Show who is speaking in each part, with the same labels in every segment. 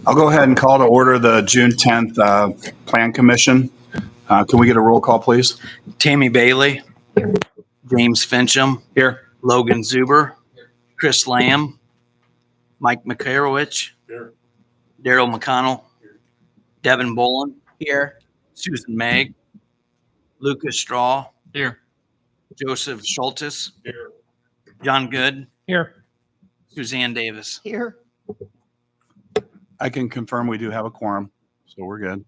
Speaker 1: I'll go ahead and call to order the June 10th Plan Commission. Can we get a roll call, please?
Speaker 2: Tammy Bailey. Here. James Fincham.
Speaker 1: Here.
Speaker 2: Logan Zuber. Chris Lamb. Mike Makarowicz.
Speaker 1: Here.
Speaker 2: Daryl McConnell. Here. Devin Bolin.
Speaker 3: Here.
Speaker 2: Susan Magg. Lucas Straw.
Speaker 3: Here.
Speaker 2: Joseph Schultes.
Speaker 1: Here.
Speaker 2: John Good.
Speaker 3: Here.
Speaker 2: Suzanne Davis.
Speaker 3: Here.
Speaker 1: I can confirm we do have a quorum, so we're good.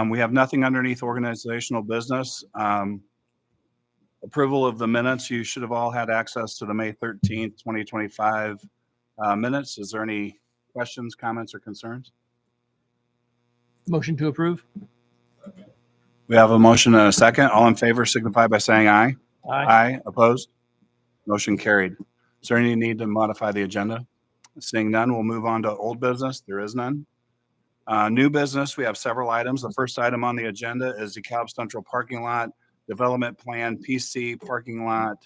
Speaker 1: We have nothing underneath organizational business. Approval of the minutes. You should have all had access to the May 13th, 2025 minutes. Is there any questions, comments, or concerns?
Speaker 3: Motion to approve.
Speaker 1: We have a motion and a second. All in favor signify by saying aye. Aye. Opposed? Motion carried. Is there any need to modify the agenda? Seeing none, we'll move on to old business. There is none. New business, we have several items. The first item on the agenda is the DeKalb Central Parking Lot Development Plan PC Parking Lot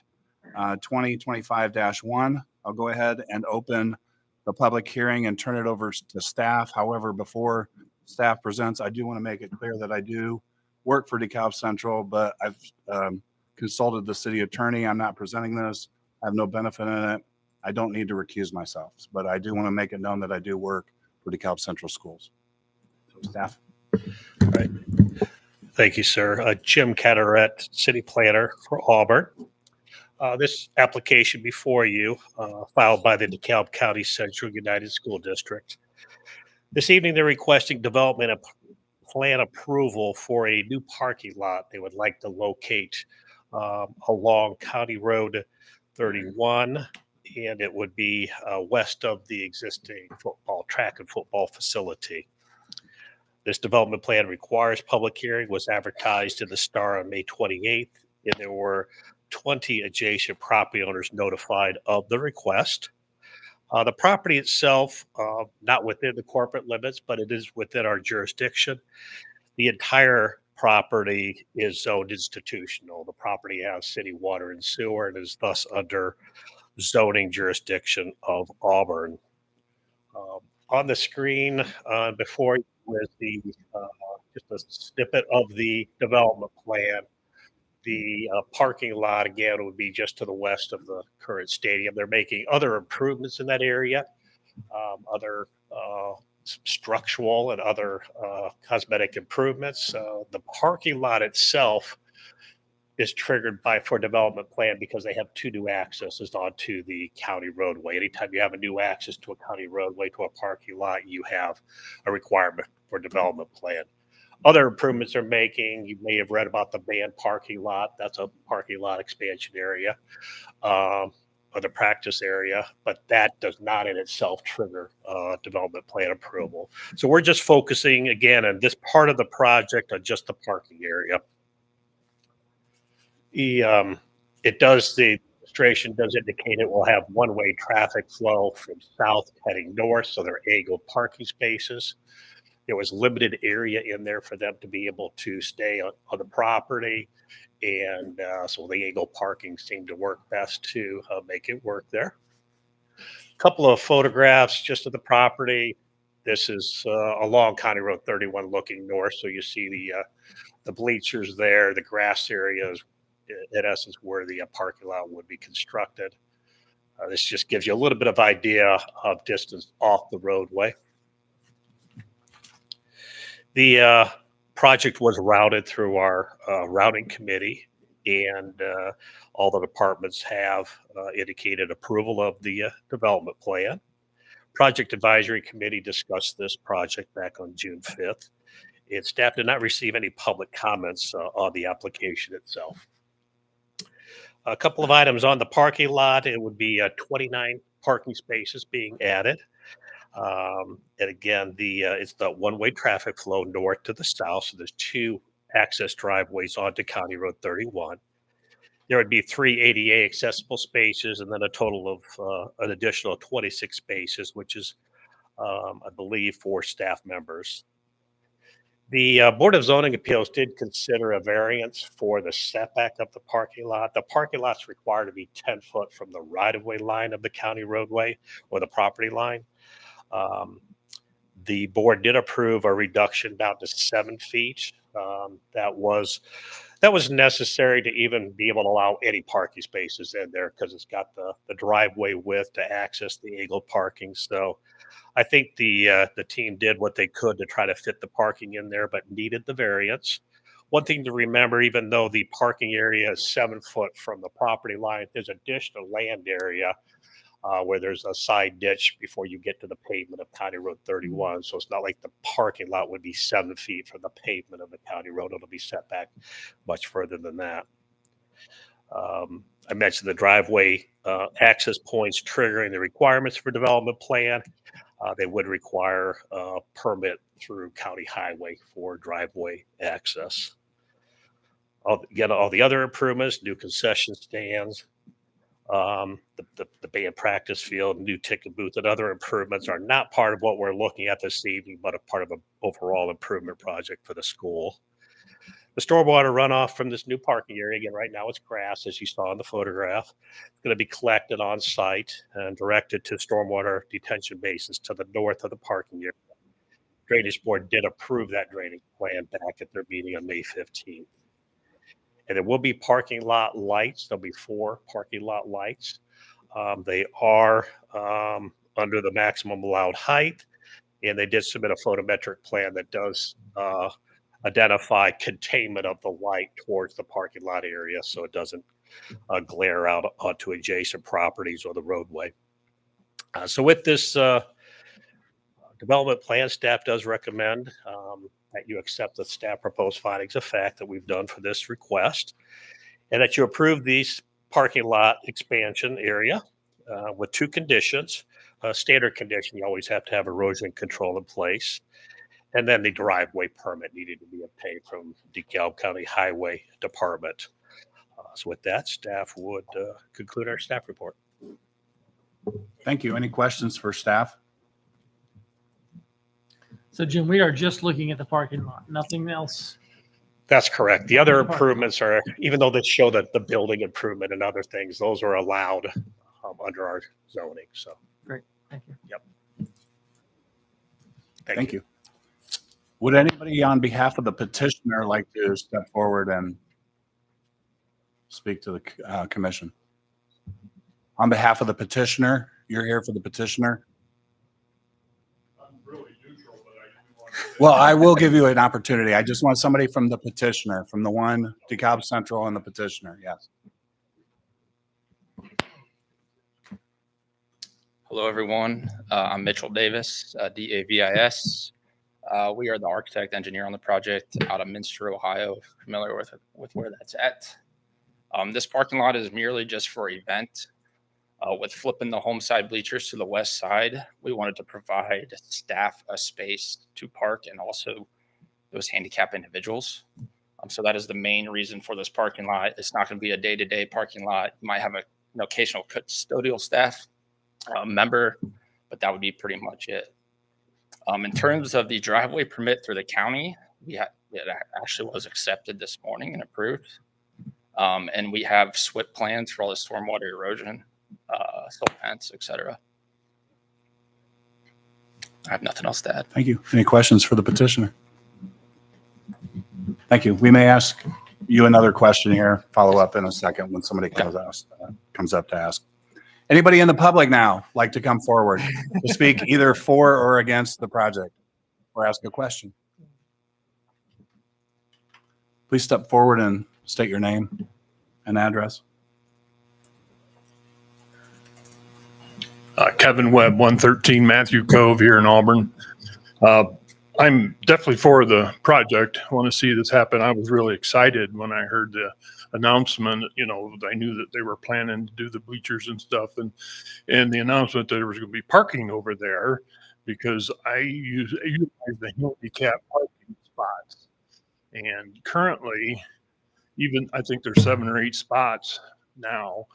Speaker 1: 2025-1. I'll go ahead and open the public hearing and turn it over to staff. However, before staff presents, I do want to make it clear that I do work for DeKalb Central, but I've consulted the city attorney. I'm not presenting this. I have no benefit in it. I don't need to recuse myself, but I do want to make it known that I do work for DeKalb Central Schools. So staff.
Speaker 4: All right. Thank you, sir. Jim Catterett, city planner for Auburn. This application before you, filed by the DeKalb County Central United School District. This evening, they're requesting development of plan approval for a new parking lot they would like to locate along County Road 31. And it would be west of the existing track and football facility. This development plan requires public hearing, was advertised in the Star on May 28th, and there were 20 adjacent property owners notified of the request. The property itself, not within the corporate limits, but it is within our jurisdiction. The entire property is zoned institutional. The property has city water and sewer and is thus under zoning jurisdiction of Auburn. On the screen before you is the just a snippet of the development plan. The parking lot again would be just to the west of the current stadium. They're making other improvements in that area, other structural and other cosmetic improvements. The parking lot itself is triggered for development plan because they have two new accesses onto the county roadway. Anytime you have a new access to a county roadway to a parking lot, you have a requirement for development plan. Other improvements they're making, you may have read about the band parking lot. That's a parking lot expansion area, or the practice area, but that does not in itself trigger development plan approval. So we're just focusing again on this part of the project on just the parking area. The administration does indicate it will have one-way traffic flow from south heading north, so they're angled parking spaces. There was limited area in there for them to be able to stay on the property, and so the angle parking seemed to work best to make it work there. A couple of photographs just of the property. This is along County Road 31 looking north, so you see the bleachers there, the grass areas, in essence, where the parking lot would be constructed. This just gives you a little bit of idea of distance off the roadway. The project was routed through our routing committee, and all the departments have indicated approval of the development plan. Project Advisory Committee discussed this project back on June 5th. And staff did not receive any public comments on the application itself. A couple of items on the parking lot. It would be 29 parking spaces being added. And again, it's the one-way traffic flow north to the south. So there's two access driveways onto County Road 31. There would be 3 ADA accessible spaces and then a total of an additional 26 spaces, which is, I believe, for staff members. The Board of Zoning Appeals did consider a variance for the setback of the parking lot. The parking lot's required to be 10 foot from the right-of-way line of the county roadway or the property line. The board did approve a reduction down to 7 feet. That was necessary to even be able to allow any parking spaces in there because it's got the driveway width to access the angled parking. So I think the team did what they could to try to fit the parking in there, but needed the variance. One thing to remember, even though the parking area is 7 foot from the property line, there's additional land area where there's a side ditch before you get to the pavement of County Road 31. So it's not like the parking lot would be 7 feet from the pavement of the county road. It'll be set back much further than that. I mentioned the driveway access points triggering the requirements for development plan. They would require a permit through county highway for driveway access. All the other improvements, new concession stands, the band practice field, new ticket booth, and other improvements are not part of what we're looking at this evening, but a part of an overall improvement project for the school. The stormwater runoff from this new parking area, again, right now it's grass, as you saw in the photograph. It's going to be collected on site and directed to stormwater detention basins to the north of the parking area. Drainage Board did approve that drainage plan back at their meeting on May 15th. And there will be parking lot lights. There'll be 4 parking lot lights. They are under the maximum allowed height, and they did submit a photometric plan that does identify containment of the light towards the parking lot area so it doesn't glare out onto adjacent properties or the roadway. So with this development plan, staff does recommend that you accept the staff proposed findings of fact that we've done for this request, and that you approve these parking lot expansion area with 2 conditions. Standard condition, you always have to have erosion control in place. And then the driveway permit needed to be obtained from DeKalb County Highway Department. So with that, staff would conclude our staff report.
Speaker 1: Thank you. Any questions for staff?
Speaker 3: So Jim, we are just looking at the parking lot, nothing else.
Speaker 4: That's correct. The other improvements are, even though they show that the building improvement and other things, those are allowed under our zoning. So
Speaker 3: Great. Thank you.
Speaker 4: Yep.
Speaker 1: Thank you. Would anybody on behalf of the petitioner like to step forward and speak to the commission? On behalf of the petitioner, you're here for the petitioner?
Speaker 5: I'm really neutral, but I do want to.
Speaker 1: Well, I will give you an opportunity. I just want somebody from the petitioner, from the one DeKalb Central and the petitioner. Yes.
Speaker 6: Hello, everyone. I'm Mitchell Davis, DAVIS. We are the architect engineer on the project out of Minster, Ohio. Familiar with where that's at. This parking lot is merely just for event. With flipping the home side bleachers to the west side, we wanted to provide staff a space to park and also those handicapped individuals. So that is the main reason for this parking lot. It's not going to be a day-to-day parking lot. You might have an occasional custodial staff member, but that would be pretty much it. In terms of the driveway permit through the county, it actually was accepted this morning and approved. And we have SWIP plans for all the stormwater erosion, silt fence, etc. I have nothing else to add.
Speaker 1: Thank you. Any questions for the petitioner? Thank you. We may ask you another question here, follow up in a second when somebody comes up to ask. Anybody in the public now like to come forward to speak either for or against the project or ask a question? Please step forward and state your name and address.
Speaker 5: Kevin Webb, 113 Matthew Cove here in Auburn. I'm definitely for the project. I want to see this happen. I was really excited when I heard the announcement. You know, I knew that they were planning to do the bleachers and stuff, and the announcement that there was going to be parking over there, because I utilize the handicap parking spots, and currently, even I think there's 7 or 8 spots now,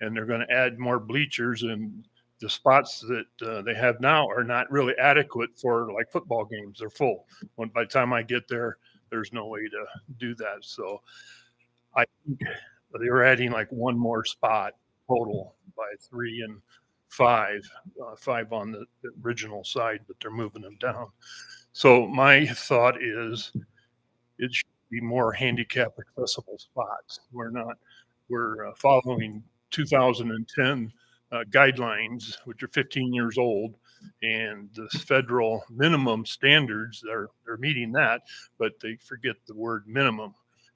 Speaker 5: and they're going to add more bleachers, and the spots that they have now are not really adequate for like football games. They're full. By the time I get there, there's no way to do that. So I think they were adding like one more spot total by 3 and 5, 5 on the original side, but they're moving them down. So my thought is it should be more handicap accessible spots. We're following 2010 guidelines, which are 15 years old, and the federal minimum standards they're meeting that, but they forget the word minimum.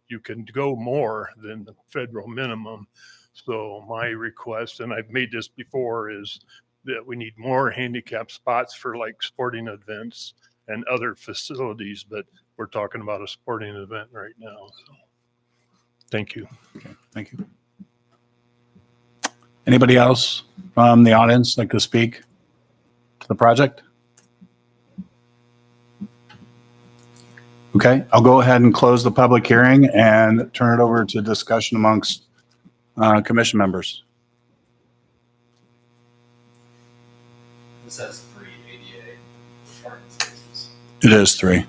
Speaker 5: You can go more than the federal minimum. So my request, and I've made this before, is that we need more handicap spots for like sporting events and other facilities, but we're talking about a sporting event right now. So thank you.
Speaker 1: Okay, thank you. Anybody else from the audience like to speak to the project? Okay, I'll go ahead and close the public hearing and turn it over to discussion amongst commission members.
Speaker 7: This has 3 ADA parking spaces.
Speaker 1: It is 3.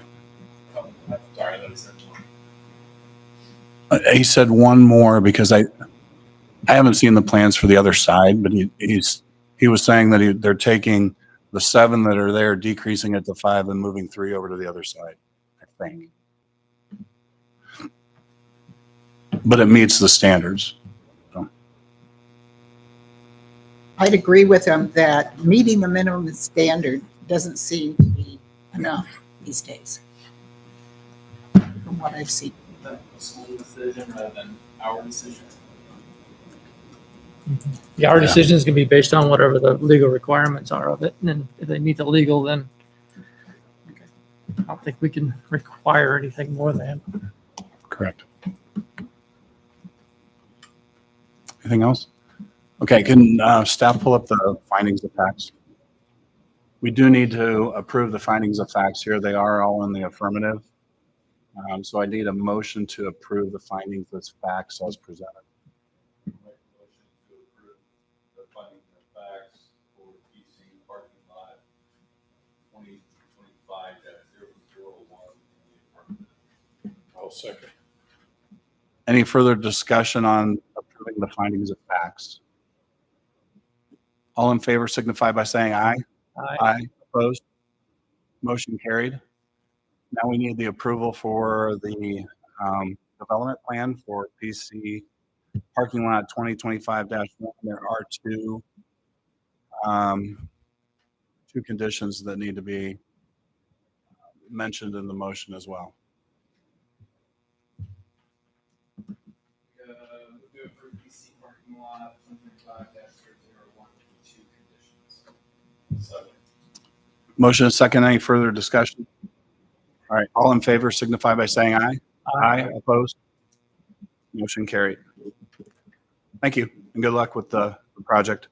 Speaker 7: Oh, I'm sorry, I thought it said 1.
Speaker 1: He said one more because I haven't seen the plans for the other side, but he was saying that they're taking the 7 that are there, decreasing it to 5 and moving 3 over to the other side, I think. But it meets the standards.
Speaker 8: I'd agree with him that meeting the minimum standard doesn't seem to be enough these days, from what I've seen.
Speaker 7: The school decision rather than our decision.
Speaker 3: Yeah, our decisions can be based on whatever the legal requirements are of it. And then if they meet the legal, then I don't think we can require anything more than.
Speaker 1: Correct. Anything else? Okay, can staff pull up the findings of facts? We do need to approve the findings of facts here. They are all in the affirmative. So I need a motion to approve the findings of facts as presented.
Speaker 9: Make a motion to approve the findings of facts for PC parking lot 2025-001 in the affirmative.
Speaker 5: I'll second.
Speaker 1: Any further discussion on approving the findings of facts? All in favor signify by saying aye. Aye. Opposed? Motion carried. Now we need the approval for the development plan for PC parking lot 2025-1. There are two conditions that need to be mentioned in the motion as well.
Speaker 7: We do it for PC parking lot 2025-001 with 2 conditions. So,
Speaker 1: Motion is second. Any further discussion? All right. All in favor signify by saying aye. Aye. Opposed? Motion carried. Thank you and good luck with the project.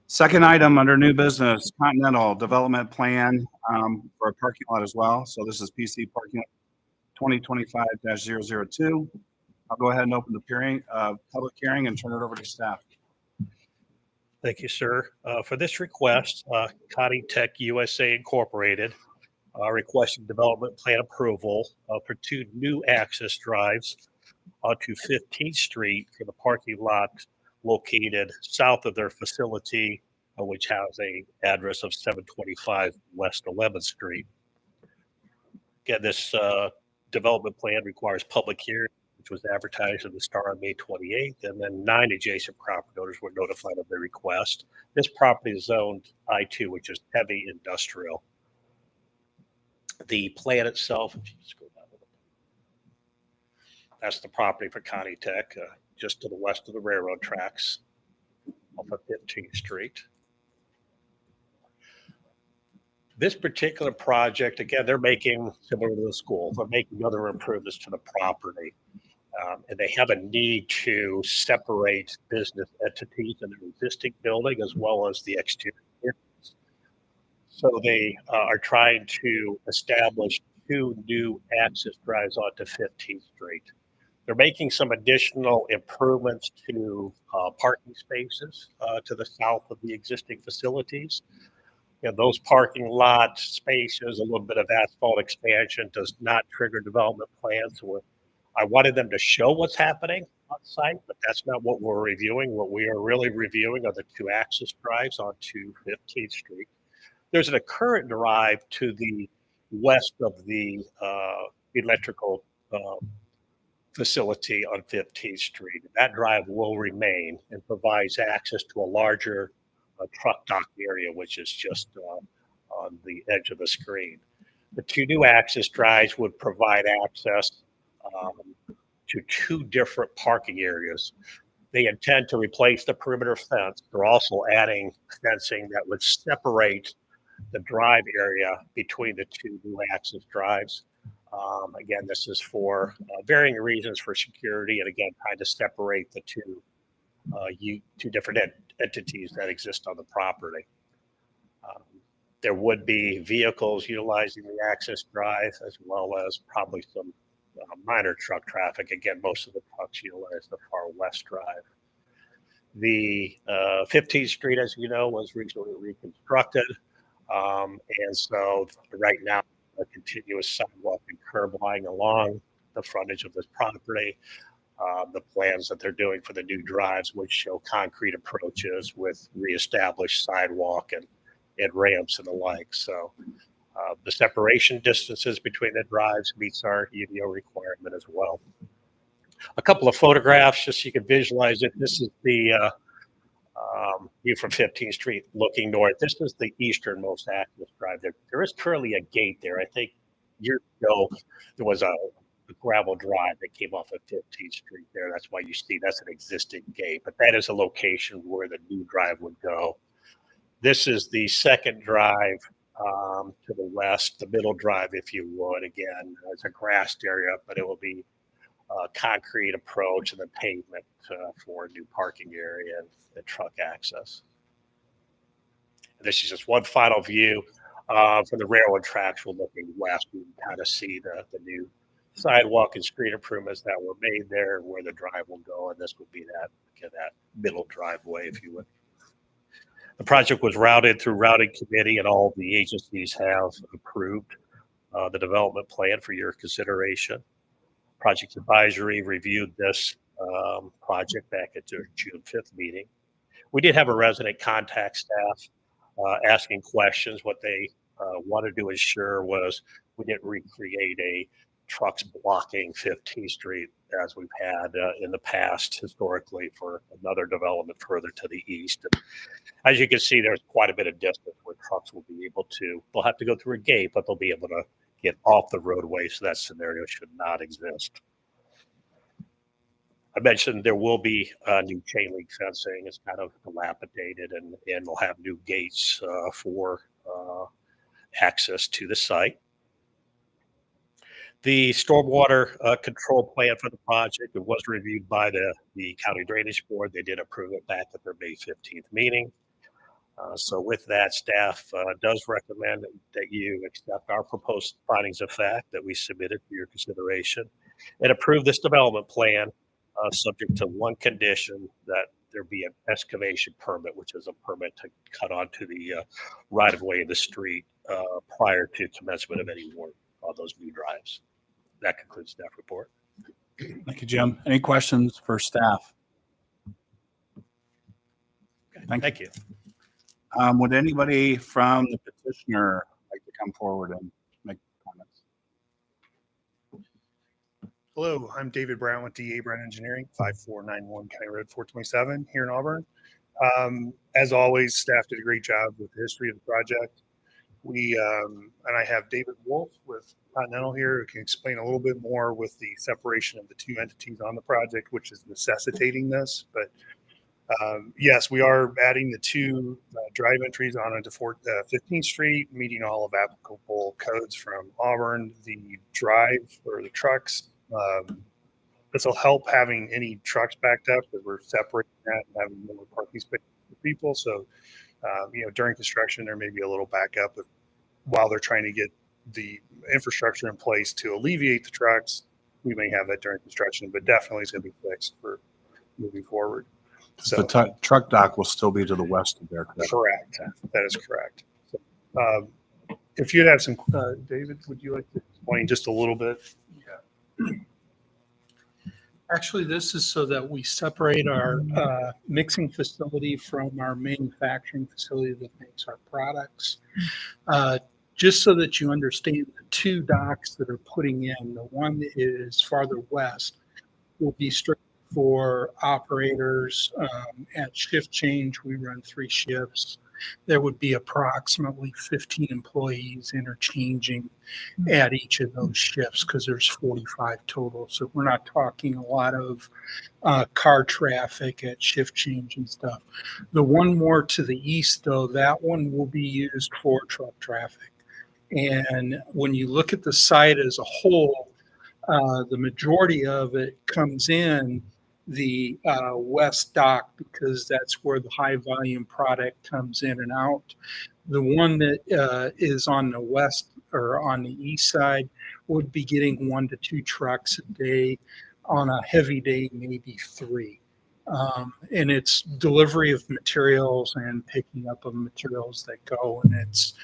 Speaker 1: Second item under new business, Continental Development Plan for a parking lot as well. So this is PC parking lot 2025-002. I'll go ahead and open the public hearing and turn it over to staff.
Speaker 4: Thank you, sir. For this request, Connie Tech USA Incorporated requesting development plan approval for 2 new access drives onto 15th Street for the parking lot located south of their facility, which has a address of 725 West 11th Street. Again, this development plan requires public hearing, which was advertised in the Star on May 28th, and then 9 adjacent property owners were notified of their request. This property is zoned I2, which is heavy industrial. The plan itself, if you just go down a little bit, that's the property for Connie Tech, just to the west of the railroad tracks off of 15th Street. This particular project, again, they're making, similar to the school, they're making other improvements to the property. And they have a need to separate business entities in their existing building as well as the exterior. So they are trying to establish 2 new access drives onto 15th Street. They're making some additional improvements to parking spaces to the south of the existing facilities. Those parking lot spaces, a little bit of asphalt expansion does not trigger development plans. So I wanted them to show what's happening on site, but that's not what we're reviewing. What we are really reviewing are the 2 access drives onto 15th Street. There's a current drive to the west of the electrical facility on 15th Street. That drive will remain and provides access to a larger truck dock area, which is just on the edge of the screen. The 2 new access drives would provide access to 2 different parking areas. They intend to replace the perimeter fence. They're also adding fencing that would separate the drive area between the 2 new access drives. Again, this is for varying reasons for security, and again, trying to separate the two different entities that exist on the property. There would be vehicles utilizing the access drive, as well as probably some minor truck traffic. Again, most of the trucks utilize the far west drive. The 15th Street, as you know, was recently reconstructed. And so right now, a continuous sidewalk and curb lying along the frontage of this property. The plans that they're doing for the new drives would show concrete approaches with reestablished sidewalk and ramps and the like. So the separation distances between the drives meets our UDO requirement as well. A couple of photographs just so you can visualize it. This is the view from 15th Street looking north. This is the easternmost access drive. There is currently a gate there. I think years ago there was a gravel drive that came off of 15th Street there. That's why you see that's an existing gate, but that is a location where the new drive would go. This is the second drive to the west, the middle drive, if you would. Again, it's a grassed area, but it will be concrete approach and then pavement for a new parking area and truck access. This is just one final view from the railroad tracks. We're looking west. We can kind of see the new sidewalk and street improvements that were made there, where the drive will go, and this would be that middle driveway, if you would. The project was routed through routing committee, and all the agencies have approved the development plan for your consideration. Project Advisory reviewed this project back at their June 5th meeting. We did have a resident contact staff asking questions. What they wanted to ensure was we didn't recreate a trucks blocking 15th Street as we've had in the past historically for another development further to the east. And as you can see, there's quite a bit of distance where trucks will be able to, they'll have to go through a gate, but they'll be able to get off the roadway, so that scenario should not exist. I mentioned there will be new chain link fencing. It's kind of dilapidated, and we'll have new gates for access to the site. The stormwater control plan for the project, it was reviewed by the County Drainage Board. They did approve it back at their May 15th meeting. So with that, staff does recommend that you accept our proposed findings of fact that we submitted for your consideration and approve this development plan subject to one condition, that there be an excavation permit, which is a permit to cut onto the right of way of the street prior to commencement of any work on those new drives. That concludes staff report.
Speaker 1: Thank you, Jim. Any questions for staff?
Speaker 4: Thank you.
Speaker 1: Would anybody from the petitioner like to come forward and make comments?
Speaker 10: Hello, I'm David Brown with DA Brown Engineering, 5491 County Road 427 here in Auburn. As always, staff did a great job with the history of the project. And I have David Wolf with Continental here, who can explain a little bit more with the separation of the two entities on the project, which is necessitating this. But yes, we are adding the two drive entries onto 15th Street, meeting all of applicable codes from Auburn. The drive for the trucks, this will help having any trucks backed up, because we're separating that and having more parking space for people. So, during construction, there may be a little backup while they're trying to get the infrastructure in place to alleviate the trucks. we may have that during construction, but definitely it's going to be fixed for moving forward.
Speaker 1: The truck dock will still be to the west of there, correct?
Speaker 10: Correct. That is correct. So, if you'd have some, David, would you like to explain just a little bit?
Speaker 11: Actually, this is so that we separate our mixing facility from our manufacturing facility that makes our products. Just so that you understand, the two docks that are putting in, the one that is farther west will be strict for operators. At shift change, we run 3 shifts. There would be approximately 15 employees interchanging at each of those shifts because there's 45 total. So we're not talking a lot of car traffic at shift change and stuff. The one more to the east, though, that one will be used for truck traffic. And when you look at the site as a whole, the majority of it comes in the west dock because that's where the high volume product comes in and out. The one that is on the west or on the east side would be getting 1 to 2 trucks a day. On a heavy day, maybe 3. And it's delivery of materials and picking up of materials that go. And it's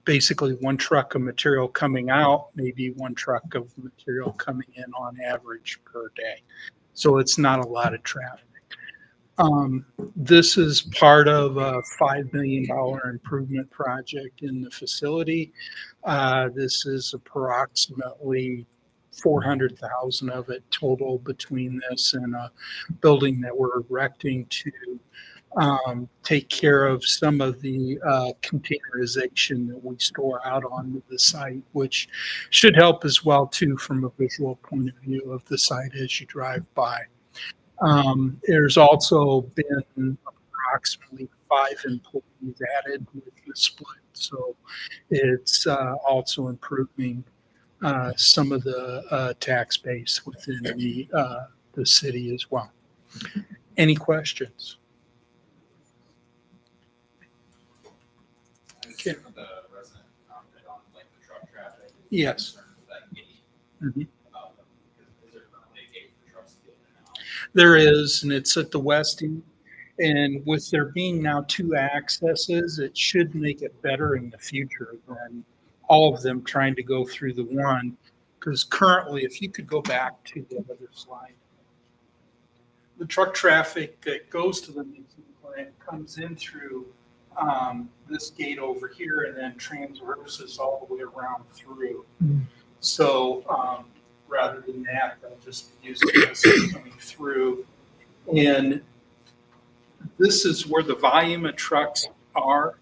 Speaker 11: basically 1 truck of material coming out, maybe 1 truck of material coming in on average per day. So it's not a lot of traffic. This is part of a $5 million improvement project in the facility. This is approximately 400,000 of it total between this and a building that we're erecting to take care of some of the containerization that we store out on the site, which should help as well too from a visual point of view of the site as you drive by. There's also been approximately 5 employees added with the split, so it's also improving some of the tax base within the city as well. Any questions?
Speaker 7: The resident commented on like the truck traffic.
Speaker 11: Yes.
Speaker 7: Concerned with that gate.
Speaker 11: Mhm.
Speaker 7: Is there currently a gate for trucks to get in and out?
Speaker 11: There is, and it's at the west end. And with there being now 2 accesses, it should make it better in the future than all of them trying to go through the one. Because currently, if you could go back to the other slide, the truck traffic that goes to the mixing plant comes in through this gate over here and then transverses all the way around through. So rather than that, they'll just be using this coming through. And this is where the volume of trucks are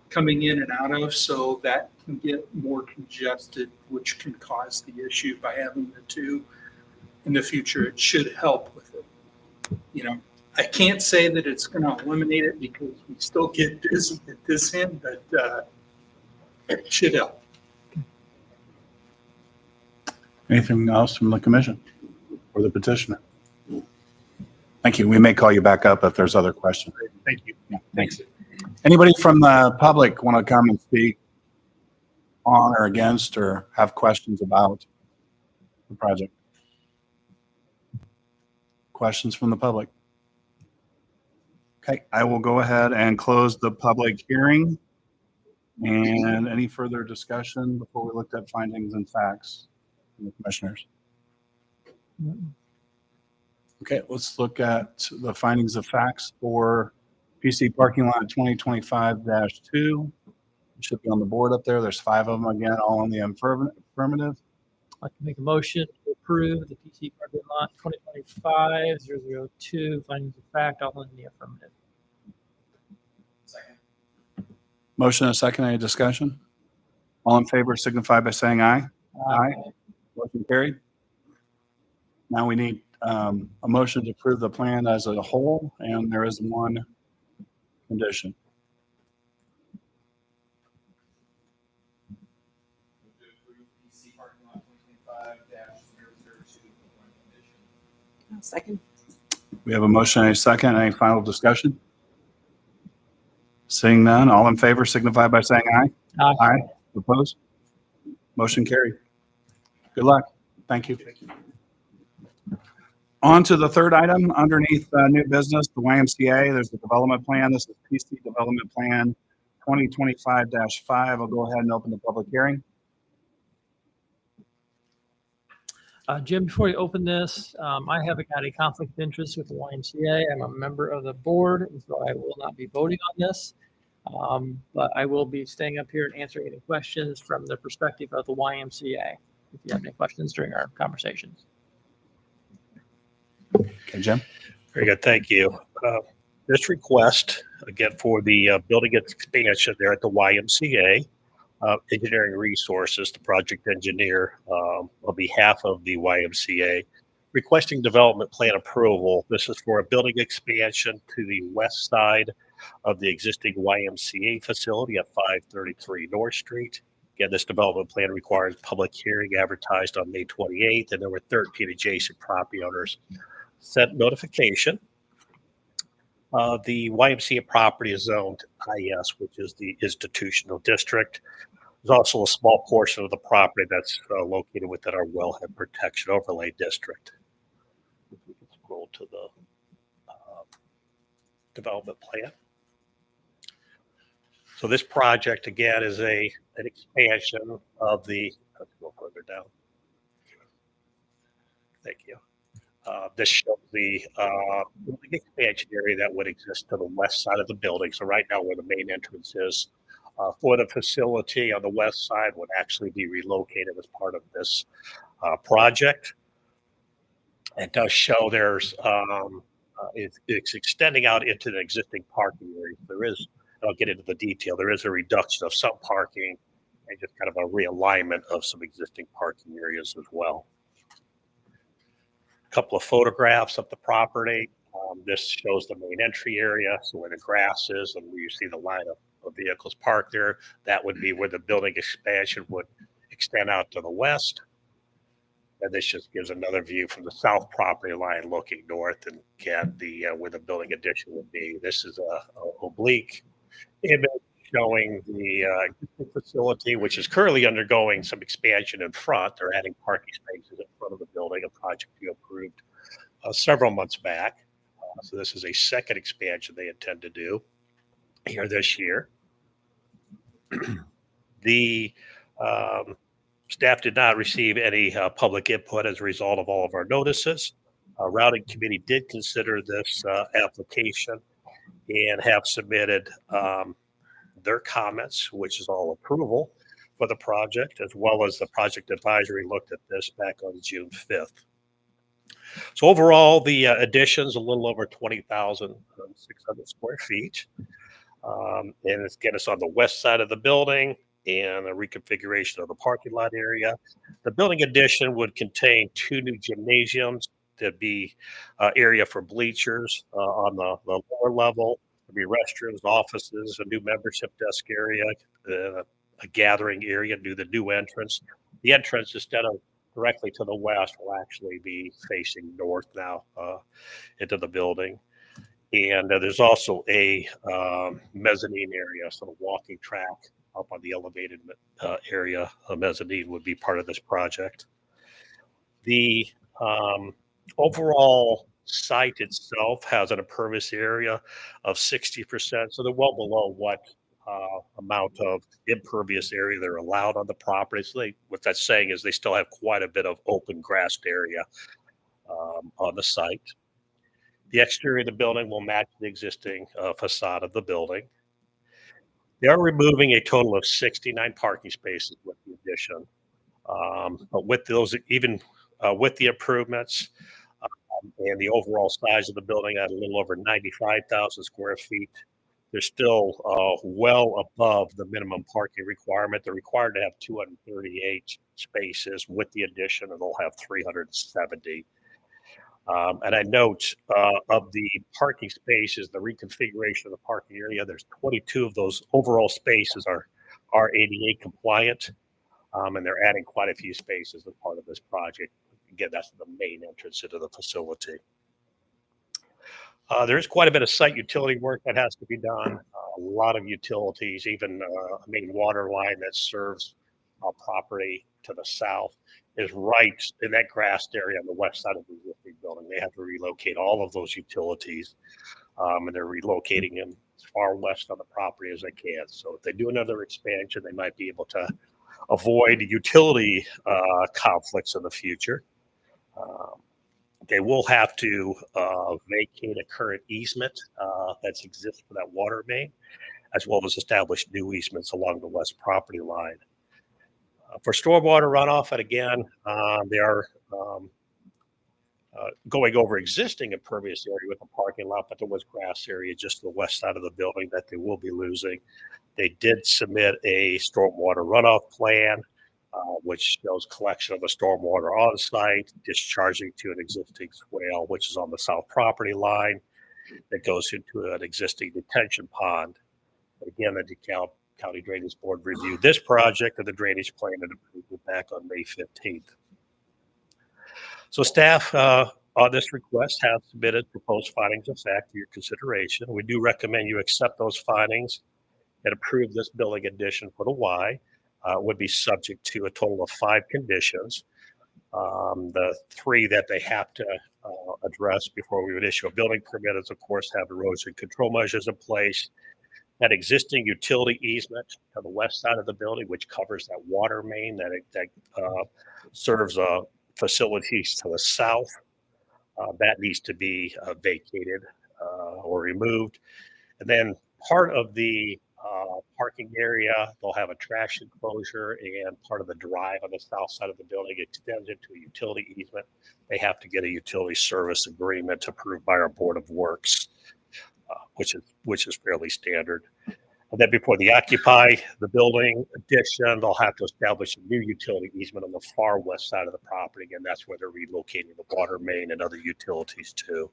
Speaker 11: coming in and out of, so that can get more congested, which can cause the issue by having the 2 in the future. It should help with it. You know, I can't say that it's going to eliminate it because we still get busy at this end, but it should help.
Speaker 1: Anything else from the commission or the petitioner? Thank you. We may call you back up if there's other questions.
Speaker 10: Thank you.
Speaker 1: Yeah, thanks. Anybody from the public want to come and speak on or against or have questions about the project? Questions from the public? Okay, I will go ahead and close the public hearing. And any further discussion before we looked at findings and facts from the commissioners? Okay, let's look at the findings of facts for PC parking lot 2025-2. It should be on the board up there. There's 5 of them again, all on the affirmative.
Speaker 3: I'd like to make a motion to approve the PC parking lot 2025-002 findings of fact, all in the affirmative.
Speaker 7: Second.
Speaker 1: Motion and a second. Any discussion? All in favor signify by saying aye. Aye. Motion carried. Now we need a motion to approve the plan as a whole, and there is 1 condition.
Speaker 7: Move to approve PC parking lot 2025-002 with 1 condition.
Speaker 8: Second.
Speaker 1: We have a motion and a second. Any final discussion? Seeing none, all in favor signify by saying aye.
Speaker 3: Aye.
Speaker 1: Opposed? Motion carried. Good luck. Thank you. On to the third item underneath new business, the YMCA. There's a development plan. This is PC Development Plan 2025-5. I'll go ahead and open the public hearing.
Speaker 3: Jim, before you open this, I haven't got a conflict of interest with the YMCA. I'm a member of the board, and so I will not be voting on this. But I will be staying up here and answering any questions from the perspective of the YMCA. If you have any questions during our conversations.
Speaker 1: Okay, Jim.
Speaker 4: Very good. Thank you. This request, again, for the building expansion there at the YMCA, Engineering Resources, the project engineer on behalf of the YMCA, requesting development plan approval. This is for a building expansion to the west side of the existing YMCA facility at 533 North Street. Again, this development plan requires public hearing advertised on May 28th, and there were 13 adjacent property owners sent notification. The YMCA property is zoned IS, which is the institutional district. There's also a small portion of the property that's located within our wellhead protection overlay district. If we can scroll to the development plan. So this project, again, is an expansion of the, let's go further down. Thank you. This shows the building expansion area that would exist to the west side of the building. So right now where the main entrance is for the facility on the west side would actually be relocated as part of this project. It does show there's, it's extending out into the existing parking area. There is, I'll get into the detail, there is a reduction of some parking and just kind of a realignment of some existing parking areas as well. Couple of photographs of the property. This shows the main entry area, so where the grass is and where you see the line of vehicles parked there. That would be where the building expansion would extend out to the west. And this just gives another view from the south property line looking north and again where the building addition would be. This is a oblique image showing the existing facility, which is currently undergoing some expansion in front. They're adding parking spaces in front of the building, a project you approved several months back. So this is a second expansion they intend to do here this year. The staff did not receive any public input as a result of all of our notices. Routing committee did consider this application and have submitted their comments, which is all approval for the project, as well as the project advisory looked at this back on June 5th. So overall, the addition's a little over 20,600 square feet. And it's getting us on the west side of the building and a reconfiguration of the parking lot area. The building addition would contain 2 new gymnasiums. There'd be area for bleachers on the lower level. There'd be restrooms, offices, a new membership desk area, a gathering area near the new entrance. The entrance, instead of directly to the west, will actually be facing north now into the building. And there's also a mezzanine area, so the walking track up on the elevated area. A mezzanine would be part of this project. The overall site itself has an impervious area of 60%, so they're well below what amount of impervious area they're allowed on the property. So what that's saying is they still have quite a bit of open grassed area on the site. The exterior of the building will match the existing facade of the building. They are removing a total of 69 parking spaces with the addition. But with those, even with the improvements and the overall size of the building at a little over 95,000 square feet, they're still well above the minimum parking requirement. They're required to have 238 spaces. With the addition, it'll have 370. And I note of the parking spaces, the reconfiguration of the parking area, there's 22 of those overall spaces are ADA compliant, and they're adding quite a few spaces as part of this project. Again, that's the main entrance into the facility. There is quite a bit of site utility work that has to be done. A lot of utilities, even a main water line that serves property to the south is right in that grassed area on the west side of the existing building. they have to relocate all of those utilities. And they're relocating them as far west on the property as they can. So if they do another expansion, they might be able to avoid utility conflicts in the future. They will have to vacate a current easement that exists for that water main, as well as establish new easements along the west property line. For stormwater runoff, and again, they are going over existing impervious area with the parking lot, but there was grass area just to the west side of the building that they will be losing. They did submit a stormwater runoff plan, which shows collection of the stormwater on site, discharging to an existing swale, which is on the south property line, that goes into an existing detention pond. Again, the DeKalb County Drainage Board reviewed this project and the drainage plan and approved it back on May 15th. So staff on this request have submitted proposed findings of fact for your consideration. We do recommend you accept those findings and approve this building addition for the Y. Would be subject to a total of 5 conditions. The 3 that they have to address before we would issue a building permit is, of course, have erosion control measures in place. That existing utility easement to the west side of the building, which covers that water main that serves facilities to the south, that needs to be vacated or removed. And then part of the parking area, they'll have a trash enclosure, and part of the drive on the south side of the building extends into a utility easement. They have to get a utility service agreement approved by our Board of Works, which is fairly standard. And then before they occupy the building addition, they'll have to establish a new utility easement on the far west side of the property. And that's where they're relocating the water main and other utilities to.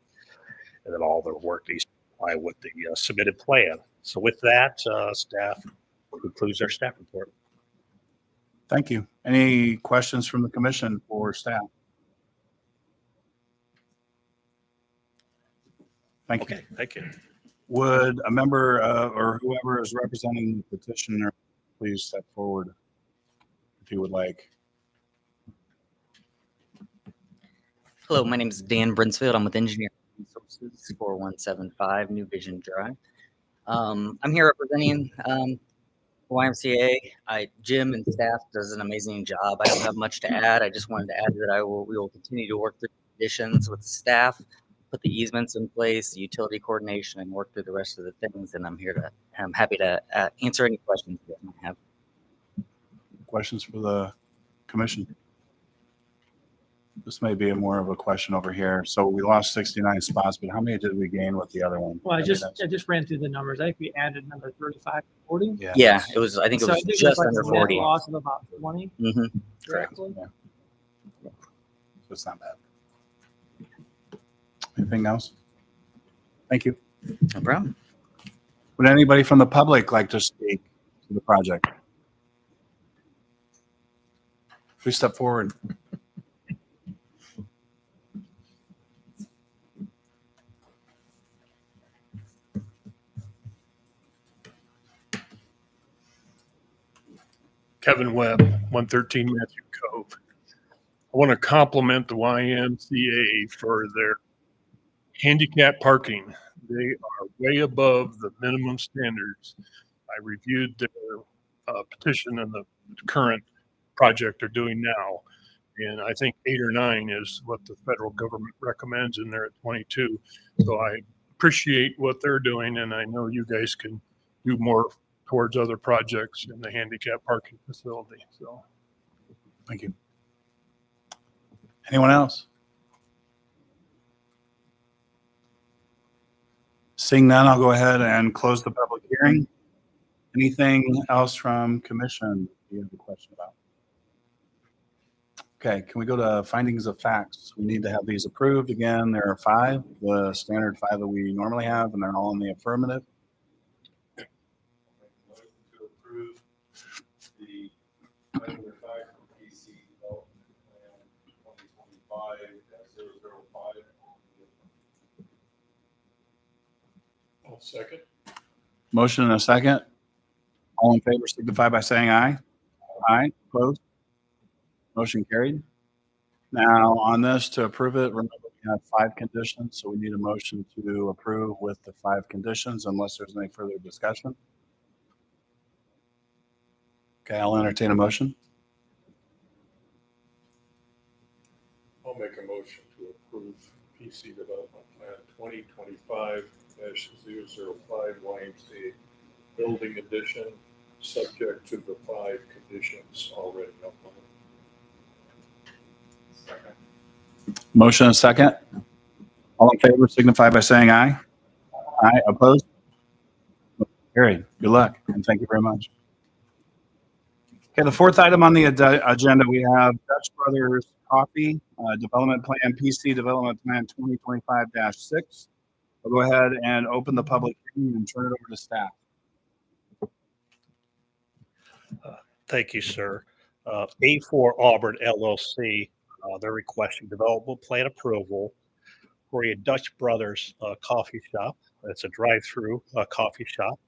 Speaker 4: And then all their work needs to comply with the submitted plan. So with that, staff concludes their staff report.
Speaker 1: Thank you. Any questions from the commission for staff? Thank you.
Speaker 4: Okay, thank you.
Speaker 1: Would a member or whoever is representing the petitioner please step forward if you would like?
Speaker 12: Hello, my name is Dan Brinsfield. I'm with Engineering Resources 4175 New Vision Drive. I'm here representing YMCA. Jim and staff does an amazing job. I don't have much to add. I just wanted to add that we will continue to work through conditions with staff, put the easements in place, the utility coordination, and work through the rest of the things. And I'm happy to answer any questions that you might have.
Speaker 1: Questions for the commission? This may be more of a question over here. So we lost 69 spots, but how many did we gain with the other one?
Speaker 3: Well, I just ran through the numbers. I think we added number 35 to 40.
Speaker 12: Yeah, it was. I think it was just
Speaker 3: like
Speaker 12: under
Speaker 3: a net
Speaker 12: 40.
Speaker 3: loss of about 20.
Speaker 12: Mm-hmm.
Speaker 1: Correct.
Speaker 3: roughly.
Speaker 1: Yeah. So it's not bad. Anything else? Thank you.
Speaker 12: No problem.
Speaker 1: Would anybody from the public like to speak to the project? Please step forward.
Speaker 5: Kevin Webb, 113 Matthew Cove. I want to compliment the YMCA for their handicap parking. They are way above the minimum standards. I reviewed their petition and the current project they're doing now. And I think 8 or 9 is what the federal government recommends, and they're at 22. So I appreciate what they're doing, and I know you guys can do more towards other projects in the handicap parking facility. So
Speaker 1: Thank you. Anyone else? Seeing none, I'll go ahead and close the public hearing. Anything else from commission you have a question about? Okay, can we go to findings of facts? We need to have these approved. Again, there are 5, the standard 5 that we normally have, and they're all in the affirmative.
Speaker 9: Motion to approve the finding of fact for PC Development Plan 2025-005.
Speaker 5: I'll second.
Speaker 1: Motion and a second. All in favor signify by saying aye. Aye, opposed? Motion carried. Now, on this, to approve it, remember we we have 5 conditions, so we need a motion to approve with the 5 conditions unless there's any further discussion. Okay, I'll entertain a motion.
Speaker 5: I'll make a motion to approve PC Development Plan 2025-005 YMCA Building Addition, subject to the 5 conditions already outlined.
Speaker 9: Second.
Speaker 1: Motion and second. All in favor signify by saying aye. Aye, opposed? Carried. Good luck, and thank you very much. Okay, the 4th item on the agenda, we have Dutch Brothers Coffee Development Plan, PC Development Plan 2025-6. I'll go ahead and open the public hearing and turn it over to staff.
Speaker 4: Thank you, sir. A4 Auburn LLC, they're requesting development plan approval for a Dutch Brothers coffee shop. It's a drive-through coffee shop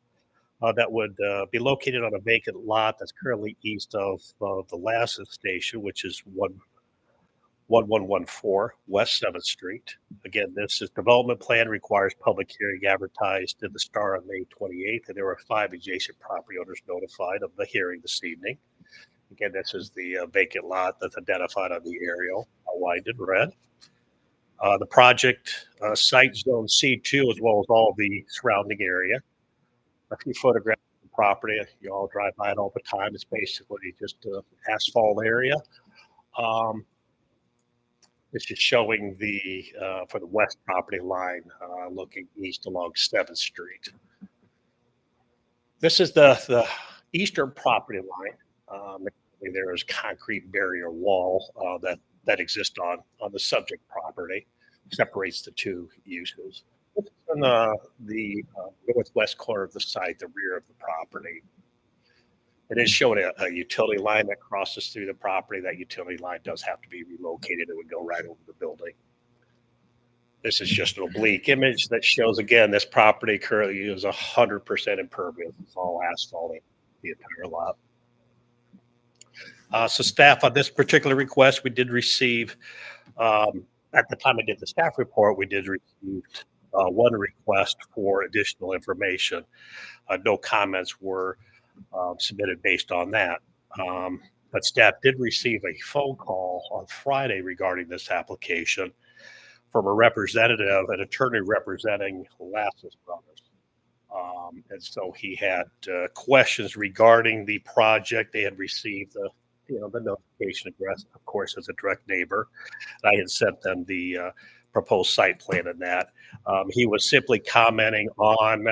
Speaker 4: that would be located on a vacant lot that's currently east of the Lasses Station, which is 1114 West 7th Street. Again, this is development plan requires public hearing advertised in the Star on May 28th, and there were 5 adjacent property owners notified of the hearing this evening. Again, this is the vacant lot that's identified on the aerial, outlined in red. The project site zone C2, as well as all the surrounding area. A few photographs of the property. You all drive by it all the time. It's basically just an asphalt area. This is showing the for the west property line, looking east along 7th Street. This is the eastern property line. There is concrete barrier wall that exists on the subject property, separates the 2 uses. This is in the northwest corner of the site, the rear of the property. It is showing a utility line that crosses through the property. That utility line does have to be relocated. It would go right over the building. This is just an oblique image that shows, again, this property currently is 100% impervious. It's all asphalt, the entire lot. So staff, on this particular request, we did receive, at the time I did the staff report, we did receive 1 request for additional information. No comments were submitted based on that. But staff did receive a phone call on Friday regarding this application from a representative, an attorney representing Lasses Brothers. And so he had questions regarding the project. They had received the notification address, of course, as a direct neighbor. I had sent them the proposed site plan and that. He was simply commenting on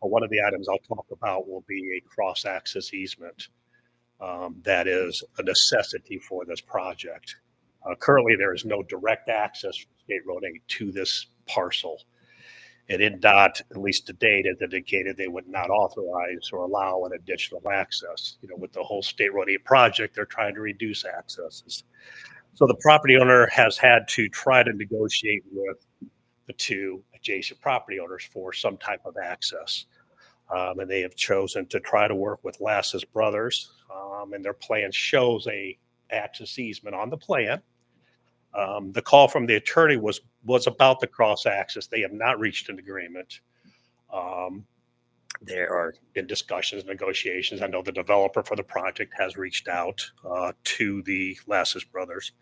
Speaker 4: one of the items I'll talk about will be a cross-access easement. That is a necessity for this project. Currently, there is no direct access from State Road 8 to this parcel. And INDOT, at least to date, has indicated they would not authorize or allow an additional access. With the whole State Road 8 project, they're trying to reduce accesses. So the property owner has had to try to negotiate with the 2 adjacent property owners for some type of access. And they have chosen to try to work with Lasses Brothers. And their plan shows a access easement on the plan. The call from the attorney was about the cross access. They have not reached an agreement. There are in discussions, negotiations. I know the developer for the project has reached out to the Lasses Brothers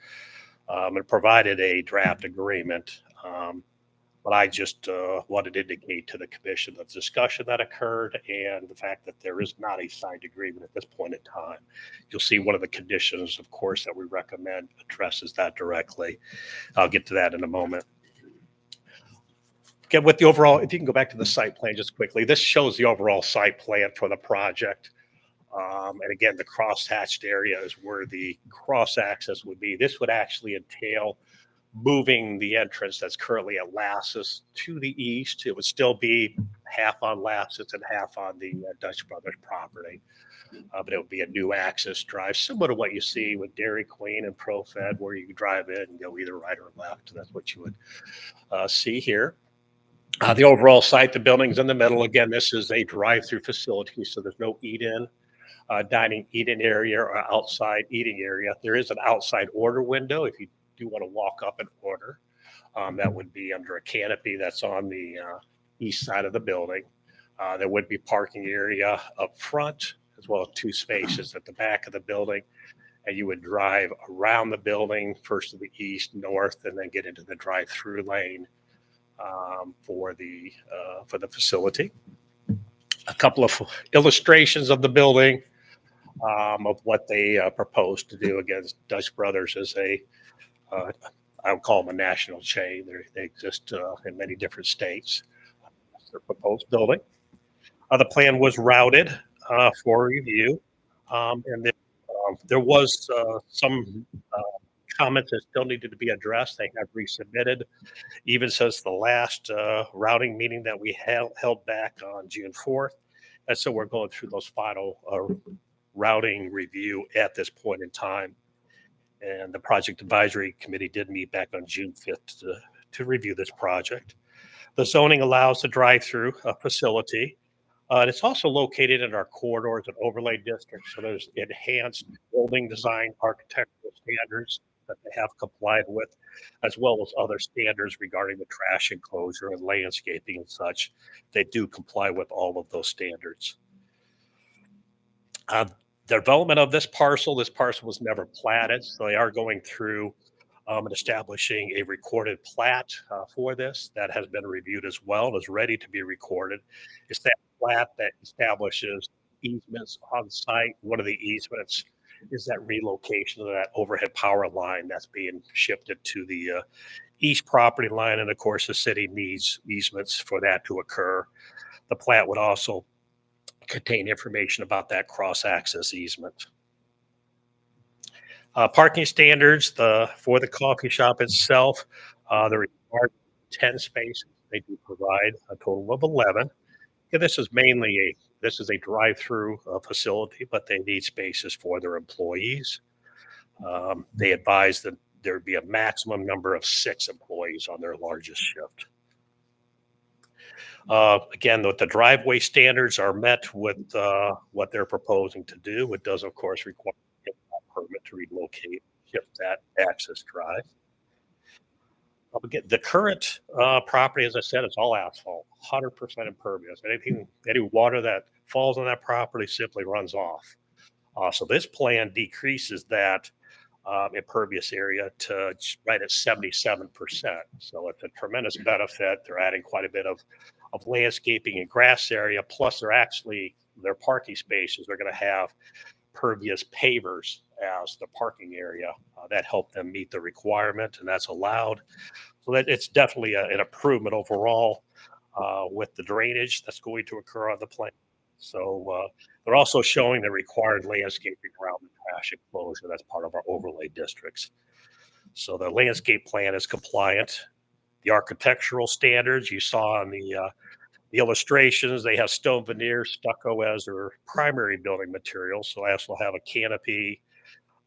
Speaker 4: and provided a draft agreement. But I just wanted to indicate to the commission the discussion that occurred and the fact that there is not a signed agreement at this point in time. You'll see one of the conditions, of course, that we recommend addresses that directly. I'll get to that in a moment. Again, with the overall, if you can go back to the site plan just quickly, this shows the overall site plan for the project. And again, the cross-hatched area is where the cross-access would be. This would actually entail moving the entrance that's currently at Lasses to the east. It would still be half on Lasses and half on the Dutch Brothers property. But it would be a new access drive, similar to what you see with Dairy Queen and ProFed, where you can drive in and go either right or left. That's what you would see here. The overall site, the building's in the middle. Again, this is a drive-through facility, so there's no eat-in, dining eat-in area or outside eating area. There is an outside order window if you do want to walk up and order. That would be under a canopy that's on the east side of the building. There would be parking area up front, as well as 2 spaces at the back of the building. And you would drive around the building, first to the east, north, and then get into the drive-through lane for the facility. A couple of illustrations of the building, of what they propose to do. Again, Dutch Brothers is I would call them a national chain. They exist in many different states. That's their proposed building. The plan was routed for review, and then, there was some comments that still needed to be addressed. They have resubmitted, even since the last routing meeting that we held back on June 4th. And so we're going through those final routing review at this point in time. And the project advisory committee did meet back on June 5th to review this project. The zoning allows the drive-through facility. And it's also located in our corridors and overlay districts. So there's enhanced building design, architectural standards that they have complied with, as well as other standards regarding the trash enclosure and landscaping and such. They do comply with all of those standards. The development of this parcel was never platted, so they are going through and establishing a recorded plat for this that has been reviewed as well and is ready to be recorded. It's that plat that establishes easements on site. One of the easements is that relocation of that overhead power line that's being shifted to the east property line. And of course, the city needs easements for that to occur. The plat would also contain information about that cross-access easement. Parking standards for the coffee shop itself, the required 10 spaces. They do provide a total of 11. Yeah, this is a drive-through facility, but they need spaces for their employees. They advise that there would be a maximum number of 6 employees on their largest shift. Again, the driveway standards are met with what they're proposing to do. It does, of course, require a permit to relocate, shift that access drive. Again, the current property, as I said, it's all asphalt, 100% impervious. Any water that falls on that property simply runs off. So this plan decreases that impervious area to right at 77%. So it's a tremendous benefit. They're adding quite a bit of landscaping and grass area. Plus, their parking spaces are going to have pervious pavers as the parking area that help them meet the requirement, and that's allowed. So that it's definitely an improvement overall with the drainage that's going to occur on the plan. So they're also showing the required landscaping around the trash enclosure. That's part of our overlay districts. So the landscape plan is compliant. The architectural standards you saw on the illustrations, they have stone veneer, stucco as their primary building material. So I also have a canopy,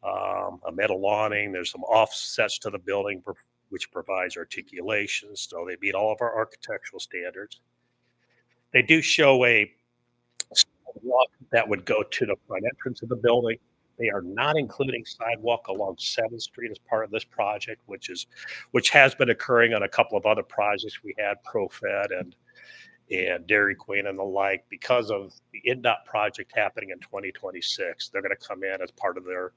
Speaker 4: a metal awning. There's some offsets to the building which provides articulation. So they meet all of our architectural standards. They do show a sidewalk that would go to the front entrance of the building. They are not including sidewalk along 7th Street as part of this project, which has been occurring on a couple of other projects we had, ProFed and Dairy Queen and the like. Because of the INDOT project happening in 2026, they're going to come in as part of their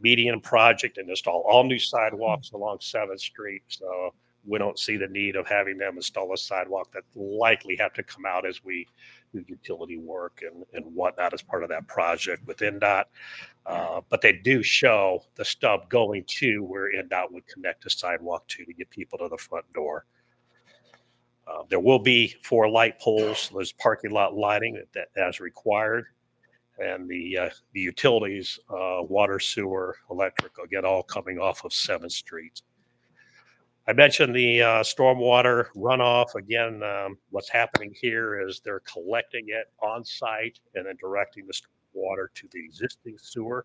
Speaker 4: median project and install all new sidewalks along 7th Street. So we don't see the need of having them install a sidewalk that likely have to come out as we do utility work and whatnot as part of that project with INDOT. But they do show the stub going to where INDOT would connect a sidewalk to get people to the front door. There will be 4 light poles. There's parking lot lighting that as required. And the utilities, water, sewer, electric, again, all coming off of 7th Street. I mentioned the stormwater runoff. Again, what's happening here is they're collecting it on site and then directing the stormwater to the existing sewer.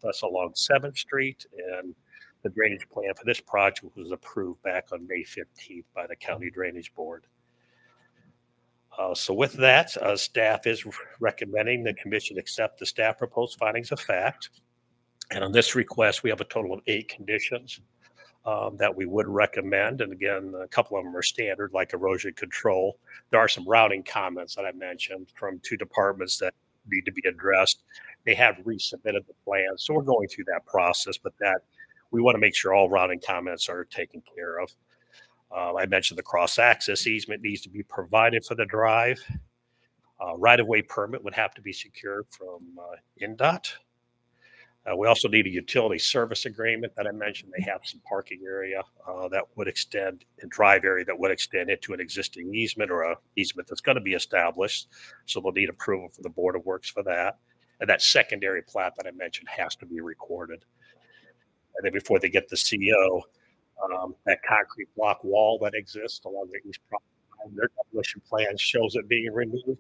Speaker 4: That's along 7th Street. And the drainage plan for this project was approved back on May 15th by the County Drainage Board. So with that, staff is recommending the commission accept the staff proposed findings of fact. And on this request, we have a total of 8 conditions. that we would recommend. And again, a couple of them are standard, like erosion control. There are some routing comments that I mentioned from two departments that need to be addressed. They have resubmitted the plan, so we're going through that process, but that we want to make sure all routing comments are taken care of. I mentioned the cross-access easement needs to be provided for the drive. Right-of-way permit would have to be secured from INDOT. We also need a utility service agreement that I mentioned. They have some parking area that would extend and drive area that would extend into an existing easement or a easement that's going to be established. So they'll need approval from the Board of Works for that. And that secondary plat that I mentioned has to be recorded. And then before they get the CO, that concrete block wall that exists along the east property line, their demolition plan shows it being removed.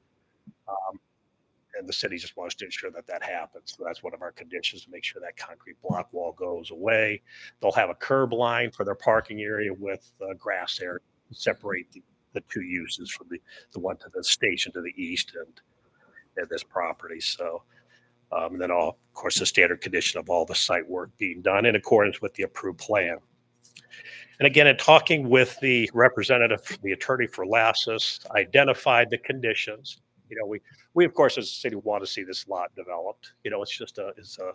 Speaker 4: And the city just wants to ensure that that happens. So that's one of our conditions, to make sure that concrete block wall goes away. They'll have a curb line for their parking area with grass area to separate the two uses from the one to the station to the east and this property. So, and then of course, the standard condition of all the site work being done in accordance with the approved plan. And again, in talking with the representative, the attorney for Lassus, identified the conditions. You know, we of course as a city want to see this lot developed. You know, it's a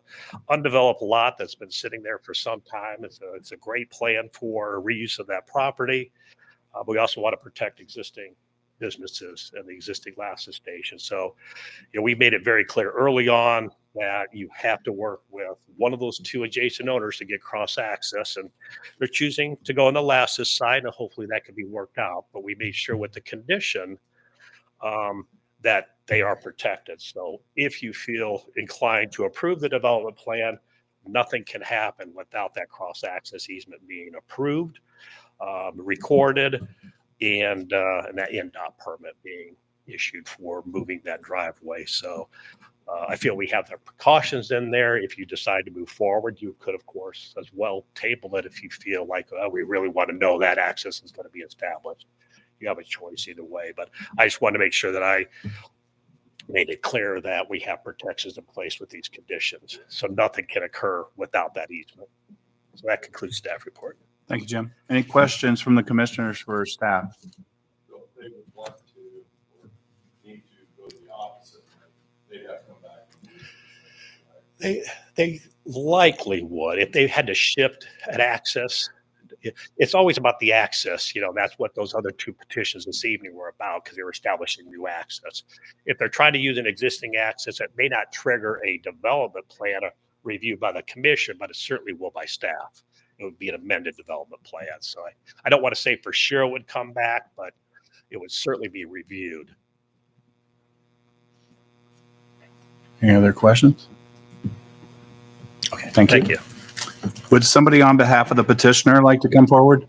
Speaker 4: undeveloped lot that's been sitting there for some time. It's a great plan for reuse of that property. But we also want to protect existing businesses and the existing Lassus station. So, you know, we made it very clear early on that you have to work with one of those two adjacent owners to get cross access, and they're choosing to go on the Lassus side, and hopefully that can be worked out. But we made sure with the condition that they are protected. So if you feel inclined to approve the development plan, nothing can happen without that cross access easement being approved, recorded, and that INDOT permit being issued for moving that driveway. So I feel we have the precautions in there. If you decide to move forward, you could, of course, as well table it if you feel like we really want to know that access is going to be established. You have a choice either way. But I just wanted to make sure that I made it clear that we have protections in place with these conditions. So nothing can occur without that easement. So that concludes staff report.
Speaker 1: Thank you, Jim. Any questions from the commissioners for staff?
Speaker 9: So if they would want to or need to go the opposite, they'd have to come back.
Speaker 4: They likely would if they had to shift an access. It's always about the access. You know, that's what those other two petitions this evening were about, because they were establishing new access. If they're trying to use an existing access, it may not trigger a development plan review by the commission, but it certainly will by staff. It would be an amended development plan. So I don't want to say for sure it would come back, but it would certainly be reviewed.
Speaker 1: Any other questions? Okay, thank you. Would somebody on behalf of the petitioner like to come forward?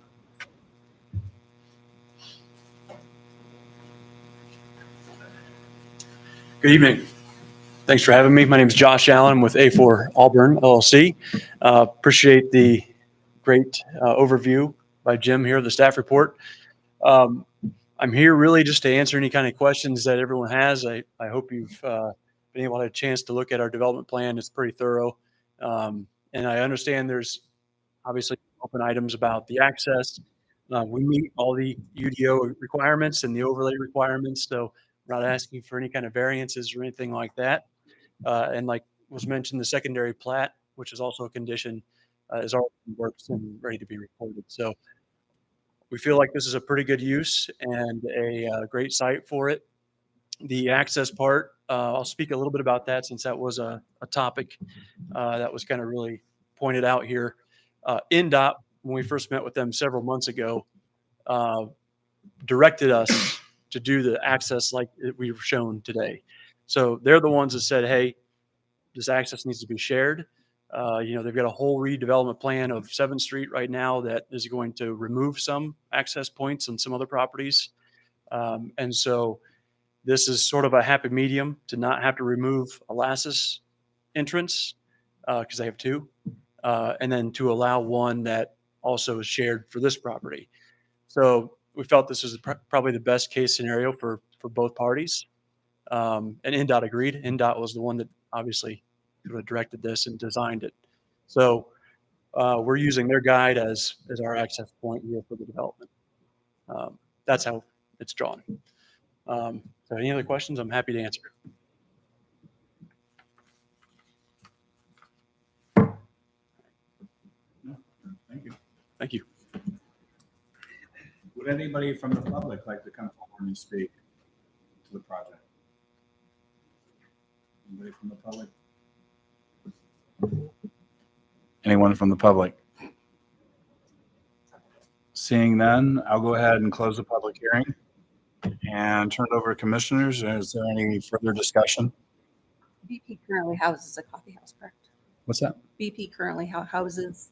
Speaker 13: Good evening. Thanks for having me. My name is Josh Allen. I'm with A4 Auburn LLC. Appreciate the great overview by Jim here of the staff report. I'm here really just to answer any kind of questions that everyone has. I hope you've been able to have a chance to look at our development plan. It's pretty thorough. And I understand there's obviously open items about the access. We meet all the UDO requirements and the overlay requirements, so we're not asking for any kind of variances or anything like that. And like was mentioned, the secondary plat, which is also a condition, is already in works and ready to be recorded. So we feel like this is a pretty good use and a great site for it. The access part, I'll speak a little bit about that since that was a topic that was kind of really pointed out here. INDOT, when we first met with them several months ago, directed us to do the access like we've shown today. So they're the ones that said, hey, this access needs to be shared. You know, they've got a whole redevelopment plan of 7th Street right now that is going to remove some access points on some other properties. And so this is sort of a happy medium to not have to remove a Lassus entrance because they have two, and then to allow one that also is shared for this property. So we felt this was probably the best case scenario for both parties. And INDOT agreed. INDOT was the one that obviously would have directed this and designed it. So we're using their guide as our access point here for the development. That's how it's drawn. So any other questions? I'm happy to answer.
Speaker 1: Thank you.
Speaker 13: Thank you.
Speaker 1: Would anybody from the public like to come forward and speak to the project? Anybody from the public? Anyone from the public? Seeing none, I'll go ahead and close the public hearing and turn it over to commissioners. Is there any further discussion?
Speaker 14: BP currently houses a coffee house, correct?
Speaker 1: What's that?
Speaker 14: BP currently houses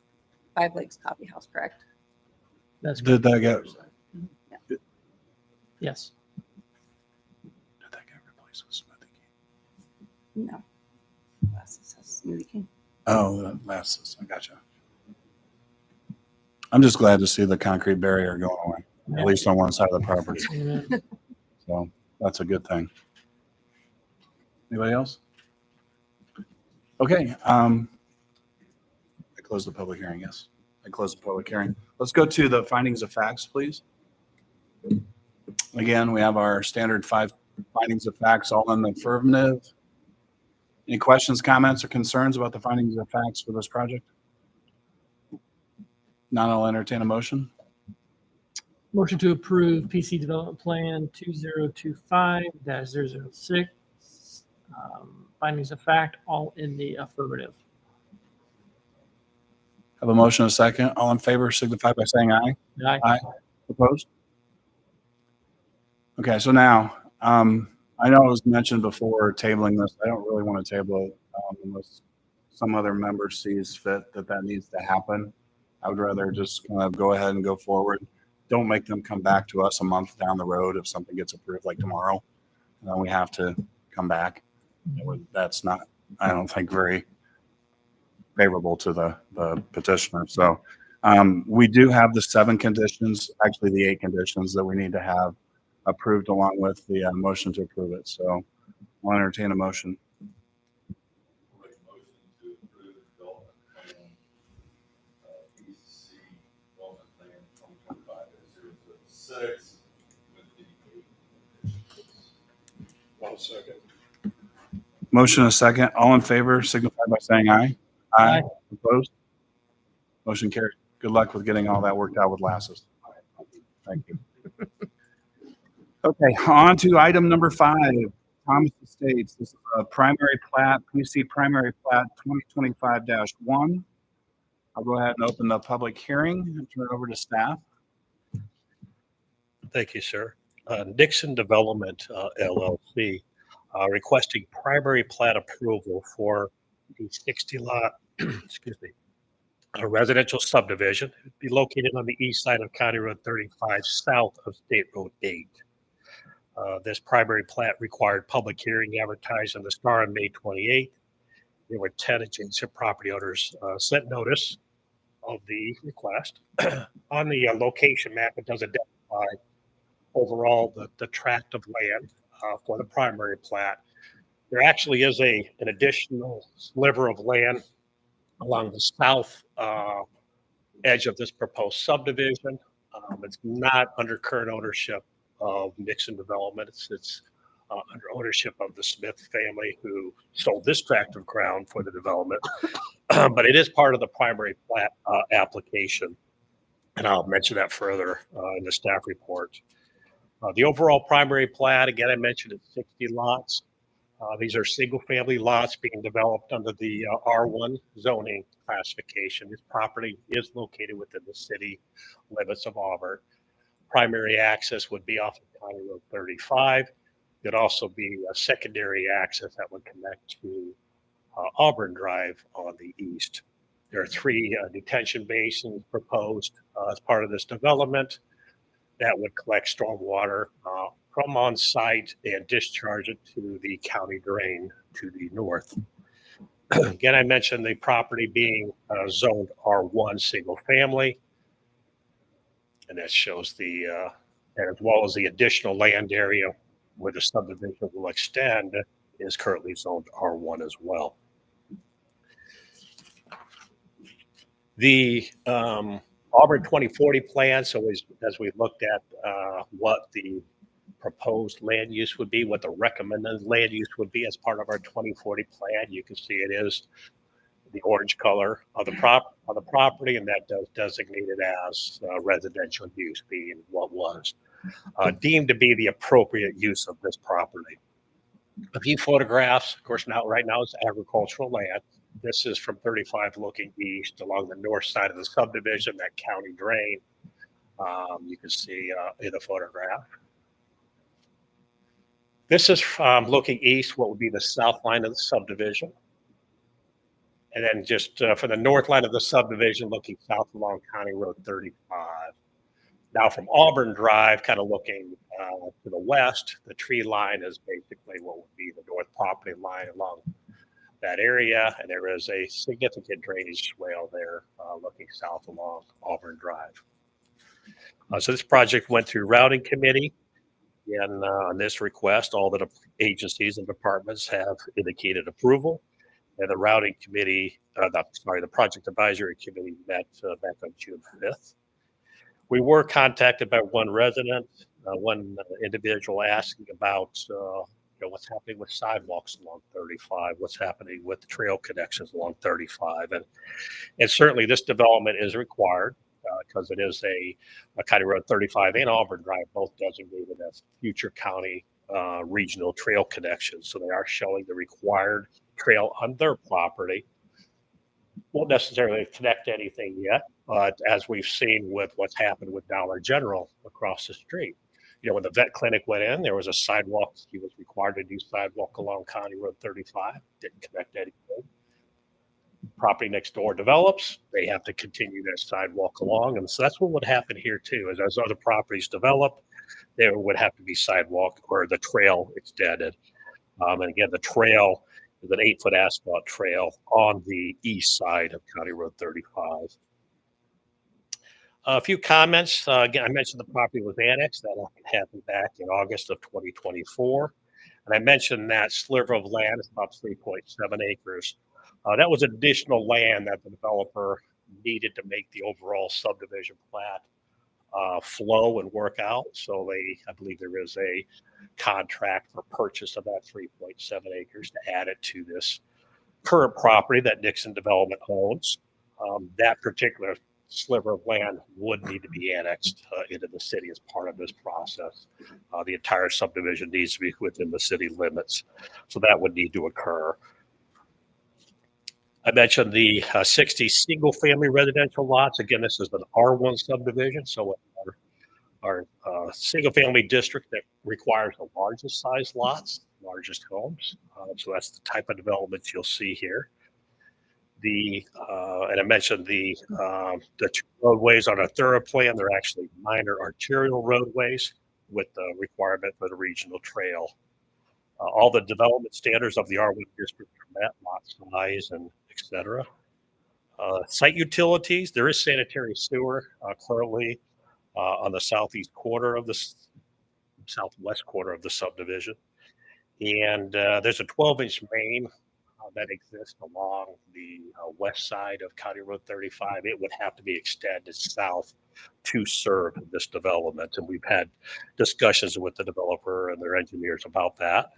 Speaker 14: Five Lakes Coffee House, correct?
Speaker 3: That's
Speaker 1: Did that get?
Speaker 3: yes.
Speaker 1: Did that get replaced with Smoothie King?
Speaker 14: No. Glasses has Smoothie King.
Speaker 1: Oh, that last. I gotcha. I'm just glad to see the concrete barrier going away, at least on one side of the property.
Speaker 3: Amen.
Speaker 1: So that's a good thing. Anybody else? Okay. I closed the public hearing. Yes, I closed the public hearing. Let's go to the findings of facts, please. Again, we have our standard 5 findings of facts, all in the affirmative. Any questions, comments, or concerns about the findings of facts for this project? None, I'll entertain a motion.
Speaker 3: Motion to approve PC Development Plan 2025-006. Findings of fact, all in the affirmative.
Speaker 1: Have a motion, a second. All in favor signify by saying aye.
Speaker 3: Aye.
Speaker 1: Aye. Opposed? Okay, so now, I know it was mentioned before tabling this. I don't really want to table it unless some other member sees fit that needs to happen. I would rather just kind of go ahead and go forward. Don't make them come back to us a month down the road if something gets approved like tomorrow. And then we have to come back. That's not, I don't think, very favorable to the petitioner. So we do have the 7 conditions, actually the 8 conditions that we need to have approved along with the motion to approve it. So I'll entertain a motion.
Speaker 9: Make a motion to approve the development plan, EC development plan 2025-006 with the 8 conditions.
Speaker 4: 1 second.
Speaker 1: Motion a second. All in favor signify by saying aye.
Speaker 3: Aye.
Speaker 1: Opposed? Motion carried. Good luck with getting all that worked out with Lasses. Thank you. Okay, on to item number 5, Thomas Estates. This is a primary plat, PC primary plat 2025-1. I'll go ahead and open the public hearing and turn it over to staff.
Speaker 4: Thank you, sir. Nixon Development LLC requesting primary plat approval for the 60 lot, excuse me, a residential subdivision. It'd be located on the east side of County Road 35, south of State Road 8. This primary plat required public hearing advertised in the Star on May 28th. There were 10 adjacent property owners sent notice of the request. On the location map, it does identify overall the tract of land for the primary plat. There actually is an additional sliver of land along the south edge of this proposed subdivision. It's not under current ownership of Nixon Development. It's under ownership of the Smith family, who sold this tract of ground for the development. But it is part of the primary plat application, and I'll mention that further in the staff report. The overall primary plat, again, I mentioned it's 60 lots. These are single-family lots being developed under the R1 zoning classification. This property is located within the city limits of Auburn. Primary access would be off of County Road 35. There'd also be a secondary access that would connect to Auburn Drive on the east. There are 3 detention basins proposed as part of this development that would collect stormwater from on site and discharge it to the county drain to the north. Again, I mentioned the property being zoned R1 single family. And that shows the, as well as the additional land area where the subdivision will extend is currently zoned R1 as well. The Auburn 2040 plan, so as we looked at what the proposed land use would be, what the recommended land use would be as part of our 2040 plan, you can see it is the orange color of the property, and that does designate it as residential use, being what was deemed to be the appropriate use of this property. A few photographs, of course, right now it's agricultural land. This is from 35 looking east along the north side of the subdivision, that county drain. You can see in the photograph. This is looking east, what would be the south line of the subdivision. And then just for the north line of the subdivision, looking south along County Road 35. Now from Auburn Drive, kind of looking to the west, the tree line is basically what would be the north property line along that area. And there is a significant drainage swale there looking south along Auburn Drive. So this project went through routing committee. And on this request, all the agencies and departments have indicated approval. And the routing committee, the project advisory committee met back on June 5th. We were contacted by one resident, one individual asking about what's happening with sidewalks along 35, what's happening with trail connections along 35. And certainly this development is required because it is a County Road 35 and Auburn Drive, both designated as future county regional trail connections. So they are showing the required trail on their property. Won't necessarily connect to anything yet, but as we've seen with what's happened with Dollar General across the street, when the vet clinic went in, there was a sidewalk. He was required to do sidewalk along County Road 35, didn't connect to anything. Property next door develops, they have to continue their sidewalk along. And so that's what would happen here too, as other properties develop, there would have to be sidewalk or the trail extended. And again, the trail is an 8-foot asphalt trail on the east side of County Road 35. A few comments. Again, I mentioned the property was annexed. That happened back in August of 2024. And I mentioned that sliver of land is about 3.7 acres. That was additional land that the developer needed to make the overall subdivision plat flow and work out. So I believe there is a contract for purchase of that 3.7 acres to add it to this current property that Nixon Development owns. That particular sliver of land would need to be annexed into the city as part of this process. The entire subdivision needs to be within the city limits. So that would need to occur. I mentioned the 60 single-family residential lots. Again, this is an R1 subdivision, so our single-family district that requires the largest size lots, largest homes. So that's the type of developments you'll see here. And I mentioned the roadways on a thorough plan. They're actually minor arterial roadways with the requirement for the regional trail. All the development standards of the R1 district are met, lot size and et cetera. Site utilities, there is sanitary sewer currently on the southwest quarter of the subdivision. And there's a 12-inch main that exists along the west side of County Road 35. It would have to be extended south to serve this development. And we've had discussions with the developer and their engineers about that.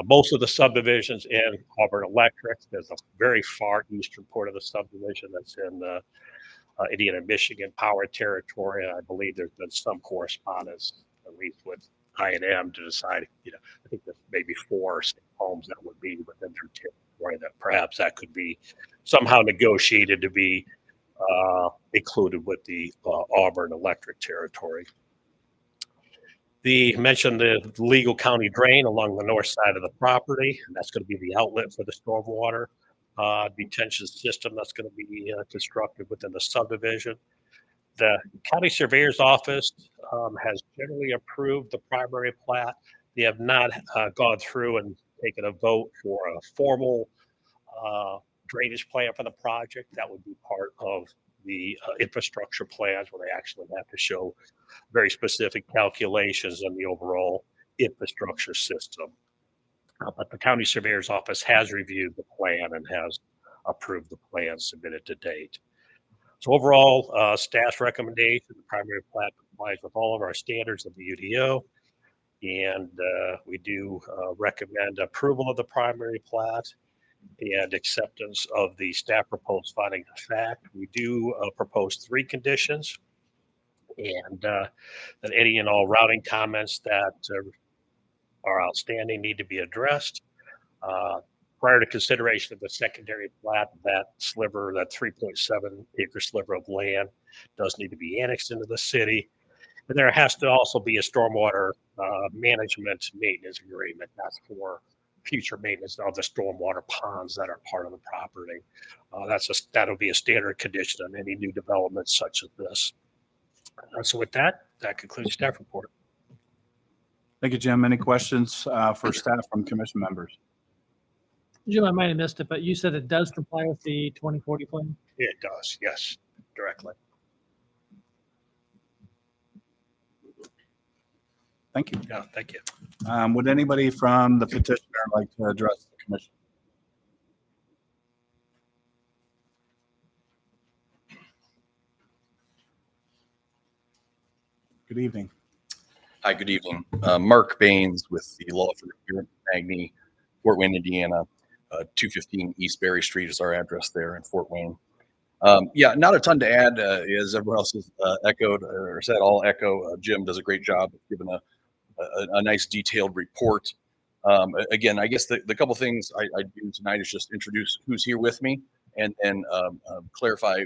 Speaker 4: Most of the subdivisions in Auburn Electric, there's a very far eastern part of the subdivision that's in Indiana, Michigan power territory. And I believe there's been some correspondence, at least with I&M, to decide, I think there's maybe 4 homes that would be within their territory that perhaps that could be somehow negotiated to be included with the Auburn Electric territory. Mentioned the legal county drain along the north side of the property, and that's going to be the outlet for the stormwater detention system that's going to be constructed within the subdivision. The county surveyor's office has generally approved the primary plat. They have not gone through and taken a vote for a formal drainage plan for the project. That would be part of the infrastructure plans where they actually have to show very specific calculations on the overall infrastructure system. But the county surveyor's office has reviewed the plan and has approved the plan submitted to date. So overall, staff's recommendation, the primary plat complies with all of our standards of the UDO. And we do recommend approval of the primary plat and acceptance of the staff proposed finding of fact. We do propose 3 conditions, and that any and all routing comments that are outstanding need to be addressed. Prior to consideration of the secondary plat, that sliver, that 3.7 acre sliver of land does need to be annexed into the city. And there has to also be a stormwater management maintenance agreement. That's for future maintenance of the stormwater ponds that are part of the property. That'll be a standard condition on any new developments such as this. So with that, that concludes staff report.
Speaker 1: Thank you, Jim. Any questions for staff from commission members?
Speaker 3: Jim, I might have missed it, but you said it does comply with the 2040 plan?
Speaker 4: It does, yes, directly.
Speaker 1: Thank you.
Speaker 4: Yeah, thank you.
Speaker 1: Would anybody from the petitioner like to address the commission? Good evening.
Speaker 15: Hi, good evening. Mark Baines with the law firm here in Magny, Fort Wayne, Indiana. 215 East Berry Street is our address there in Fort Wayne. Yeah, not a ton to add, as everyone else has echoed or said. I'll echo. Jim does a great job of giving a nice detailed report. Again, I guess the couple things I do tonight is just introduce who's here with me and clarify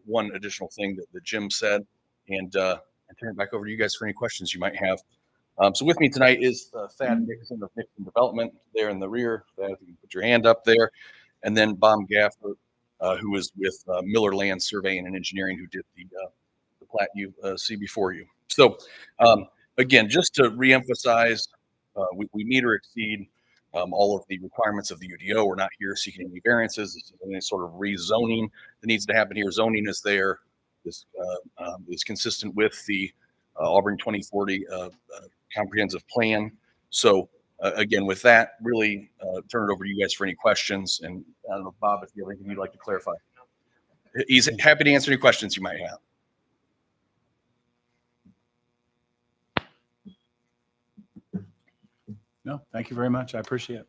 Speaker 15: one additional thing that Jim said, and turn it back over to you guys for any questions you might have. So with me tonight is Thad Nixon of Nixon Development there in the rear. Thad, if you can put your hand up there. And then Bob Gaffer, who is with Miller Land Surveying and Engineering, who did the plat you see before you. So again, just to reemphasize, we meet or exceed all of the requirements of the UDO. We're not here seeking any variances. This is any sort of rezoning that needs to happen here. Zoning is there. This is consistent with the Auburn 2040 comprehensive plan. So again, with that, really turn it over to you guys for any questions. And I don't know, Bob, if you have anything you'd like to clarify. He's happy to answer any questions you might have.
Speaker 1: No, thank you very much. I appreciate it.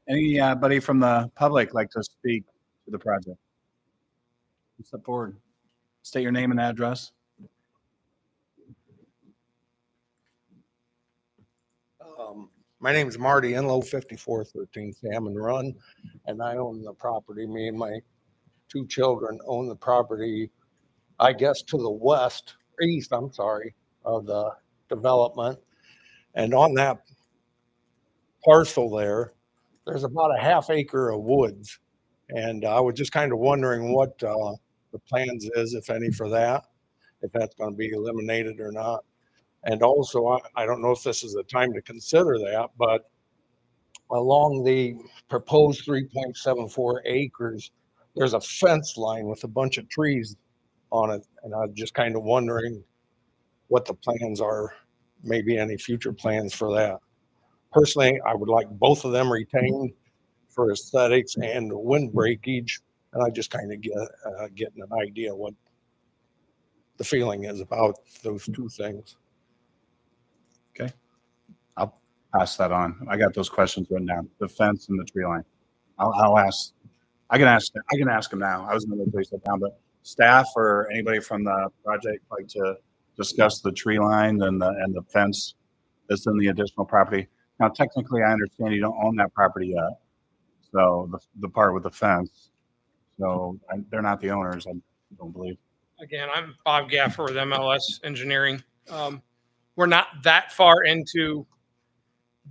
Speaker 1: Anybody from the public like to speak to the project? Step forward. State your name and address.
Speaker 16: My name is Marty Enlow, 5413 Salmon Run, and I own the property. Me and my 2 children own the property, I guess, to the east, I'm sorry, of the development. And on that parcel there's about a half acre of woods. And I was just kind of wondering what the plans is, if any, for that, if that's going to be eliminated or not. And also, I don't know if this is the time to consider that, but along the proposed 3.74 acres, there's a fence line with a bunch of trees on it. And I'm just kind of wondering what the plans are, maybe any future plans for that. Personally, I would like both of them retained for aesthetics and wind breakage. And I just kind of getting an idea what the feeling is about those 2 things.
Speaker 1: Okay. I'll pass that on. I got those questions written down. The fence and the tree line. I'll ask. I can ask them now. I was going to place that down, but staff or anybody from the project like to discuss the tree line and the fence that's in the additional property. Now, technically, I understand you don't own that property yet. So the part with the fence. So they're not the owners, I don't believe.
Speaker 17: Again, I'm Bob Gaffer with MLS Engineering. We're not that far into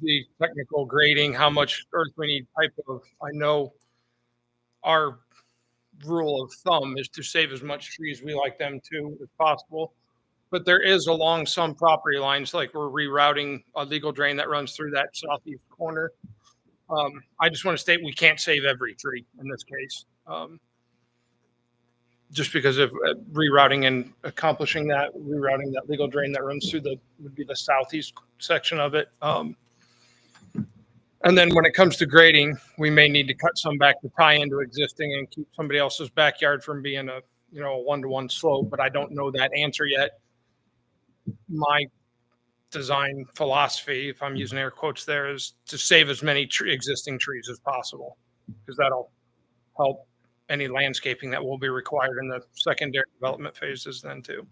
Speaker 17: the technical grading, how much earth we need type of, I know our rule of thumb is to save as much trees we like them to as possible. But there is along some property lines, like we're rerouting a legal drain that runs through that southeast corner. I just want to state we can't save every tree in this case. Just because of rerouting and accomplishing that, rerouting that legal drain that runs through would be the southeast section of it. And then when it comes to grading, we may need to cut some back to tie into existing and keep somebody else's backyard from being a one-to-one slope, but I don't know that answer yet. My design philosophy, if I'm using air quotes there, is to save as many existing trees as possible, because that'll help any landscaping that will be required in the secondary development phases then too.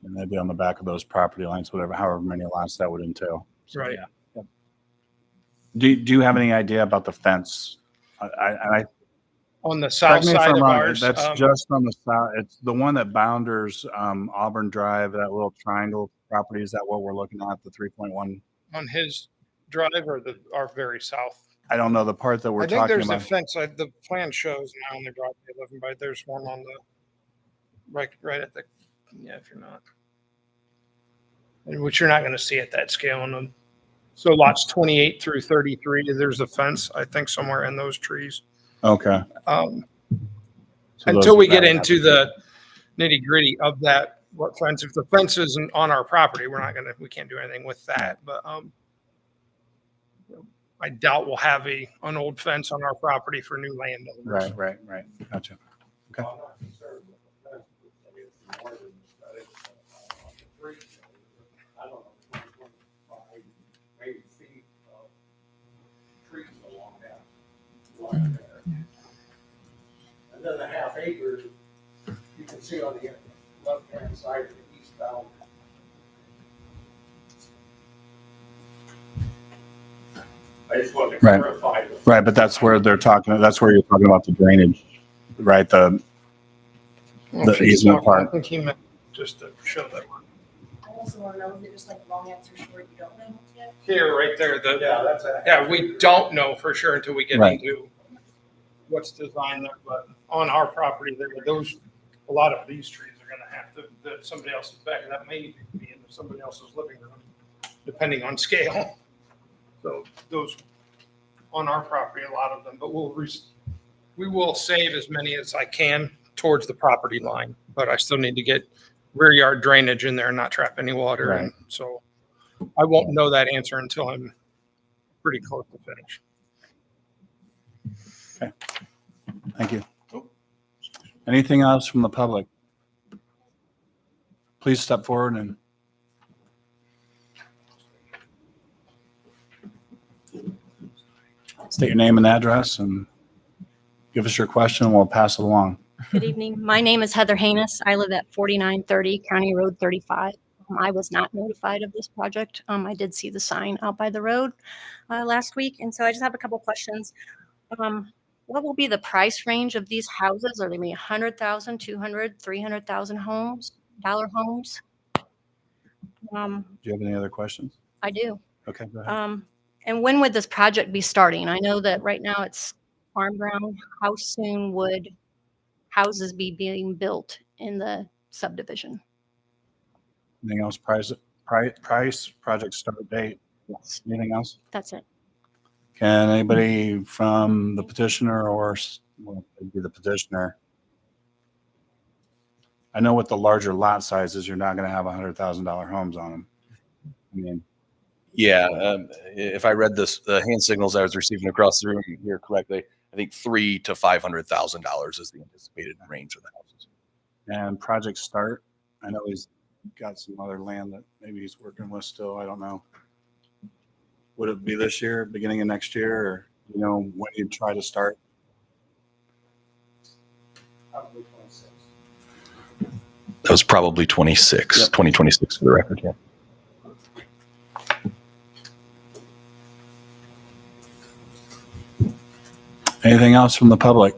Speaker 1: Maybe on the back of those property lines, whatever, however many lots that would entail. So,
Speaker 17: Right.
Speaker 1: yeah. Do you have any idea about the fence? I
Speaker 17: On the
Speaker 1: correct
Speaker 17: south
Speaker 1: me if
Speaker 17: side
Speaker 1: I'm
Speaker 17: of
Speaker 1: wrong,
Speaker 17: ours,
Speaker 1: that's just on the south. It's the one that bounders Auburn Drive, that little triangle property. Is that what we're looking at? The 3.1?
Speaker 17: on his drive or our very south.
Speaker 1: I don't know the part that we're
Speaker 17: I think
Speaker 1: talking
Speaker 17: there's
Speaker 1: about.
Speaker 17: a fence. The plan shows now on the drive 11, but there's one on the right at the, yeah, if you're not, which you're not going to see at that scale on them. So lots 28 through 33, there's a fence, I think, somewhere in those trees.
Speaker 1: Okay.
Speaker 17: So
Speaker 1: those
Speaker 17: until we
Speaker 1: are
Speaker 17: get
Speaker 1: valid
Speaker 17: into the nitty gritty of that, what fence, if the fence isn't on our property, we can't do anything with that. But I doubt we'll have an old fence on our property for new landowners.
Speaker 1: Right. Gotcha. Okay.
Speaker 16: And then the half acre, you can see on the left-hand side of the east boundary. I just wanted to
Speaker 1: Right.
Speaker 16: clarify.
Speaker 1: Right, but that's where you're talking about the drainage, right? The easement
Speaker 17: I
Speaker 1: part.
Speaker 17: think he meant just to show that one.
Speaker 18: I also want to know, is it just like long answer short, you don't know yet?
Speaker 17: Here, right there,
Speaker 16: that's a.
Speaker 17: yeah, we don't know for sure until we get
Speaker 1: Right.
Speaker 17: into what's designed there, but on our property there, a lot of these trees are gonna have to, that somebody else's back, that may be in somebody else's living room, depending on scale. So those, on our property, a lot of them, but we will save as many as I can towards the property line, but I still need to get rear yard drainage in there and not trap any water.
Speaker 1: Right.
Speaker 17: And so I won't know that answer until I'm pretty close to finish.
Speaker 1: Okay. Thank you. Anything else from the public? Please step forward and state your name and address and give us your question and we'll pass it along.
Speaker 18: Good evening. My name is Heather Haynes. I live at 4930 County Road 35. I was not notified of this project. I did see the sign out by the road last week, and so I just have a couple questions. What will be the price range of these houses? Are they maybe 100,000, 200, 300,000 dollar homes?
Speaker 1: Do you have any other questions?
Speaker 18: I do.
Speaker 1: Okay, go ahead.
Speaker 18: And when would this project be starting? I know that right now it's farm ground. How soon would houses be being built in the subdivision?
Speaker 1: Anything else? Price, project start date?
Speaker 18: Yes.
Speaker 1: Anything else?
Speaker 18: That's it.
Speaker 1: Can anybody from the petitioner well, it'd be the petitioner. I know with the larger lot sizes, you're not going to have $100,000 homes on them. I mean,
Speaker 15: Yeah, if I read the hand signals I was receiving across the room here correctly, I think $300,000 to $500,000 is the anticipated range of the houses.
Speaker 1: and project start, I know he's got some other land that maybe he's working with still. I don't know. Would it be this year, beginning of next year, or when you try to start?
Speaker 16: Probably 26.
Speaker 15: That was probably 26,
Speaker 1: Yep.
Speaker 15: 2026 for the record, yeah.
Speaker 1: Anything else from the public?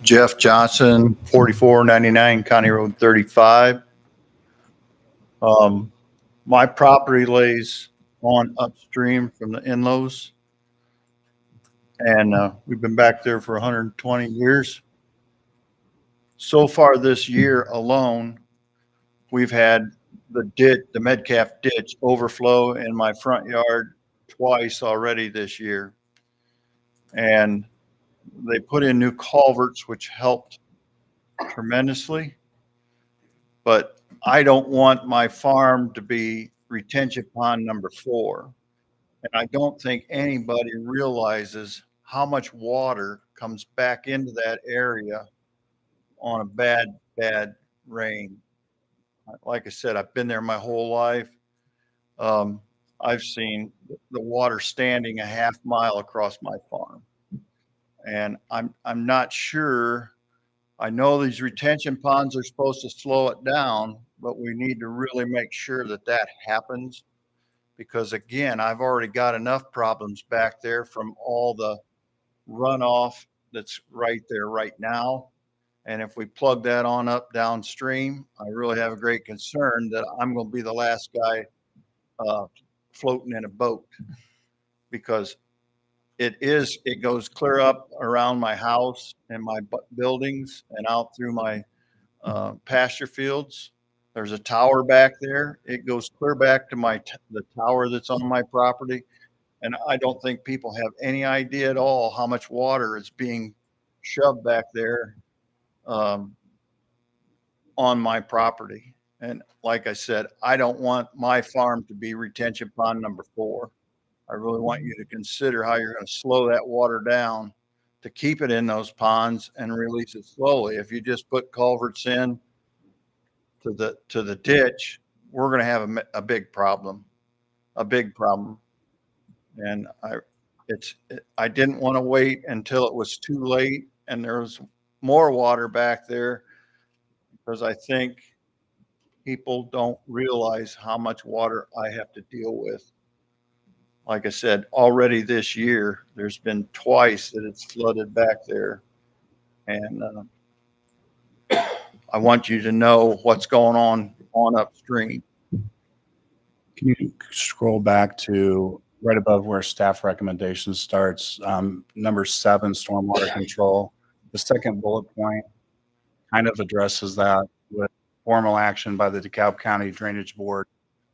Speaker 19: Jeff Johnson, 4499 County Road 35. My property lays on upstream from the in-laws. And we've been back there for 120 years. So far this year alone, we've had the Metcalf ditch overflow in my front yard twice already this year. And they put in new culverts, which helped tremendously. But I don't want my farm to be retention pond number 4. And I don't think anybody realizes how much water comes back into that area on a bad rain. Like I said, I've been there my whole life. I've seen the water standing a half mile across my farm. And I'm not sure. I know these retention ponds are supposed to slow it down, but we need to really make sure that that happens. Because again, I've already got enough problems back there from all the runoff that's right there right now. And if we plug that on up downstream, I really have a great concern that I'm going to be the last guy floating in a boat, because it goes clear up around my house and my buildings and out through my pasture fields. There's a tower back there. It goes clear back to the tower that's on my property. And I don't think people have any idea at all how much water is being shoved back there on my property. And like I said, I don't want my farm to be retention pond number 4. I really want you to consider how you're going to slow that water down to keep it in those ponds and release it slowly. If you just put culverts in to the ditch, we're going to have a big problem, And I didn't want to wait until it was too late and there was more water back there, because I think people don't realize how much water I have to deal with. Like I said, already this year, there's been twice that it's flooded back there. And I want you to know what's going on upstream.
Speaker 1: Can you scroll back to right above where staff recommendations starts? Number 7, stormwater control. The second bullet point kind of addresses that with formal action by the DeKalb County Drainage Board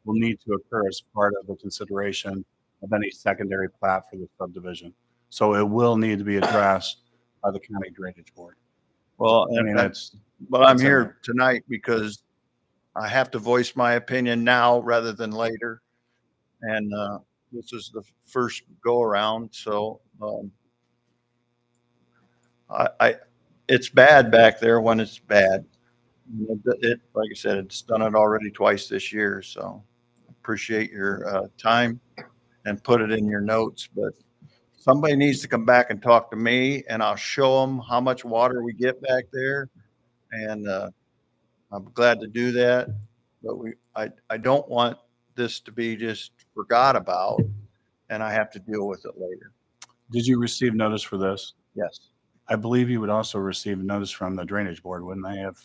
Speaker 1: will need to occur as part of the consideration of any secondary plat for the subdivision. So it will need to be addressed by the county drainage board.
Speaker 19: Well,
Speaker 1: I mean,
Speaker 19: but I'm here tonight because I have to voice my opinion now rather than later. And this is the first go around. So it's bad back there when it's bad. Like I said, it's done it already twice this year. So appreciate your time and put it in your notes. But somebody needs to come back and talk to me, and I'll show them how much water we get back there. And I'm glad to do that. But I don't want this to be just forgot about, and I have to deal with it later.
Speaker 1: Did you receive notice for this?
Speaker 19: Yes.
Speaker 1: I believe you would also receive notice from the drainage board, wouldn't they have?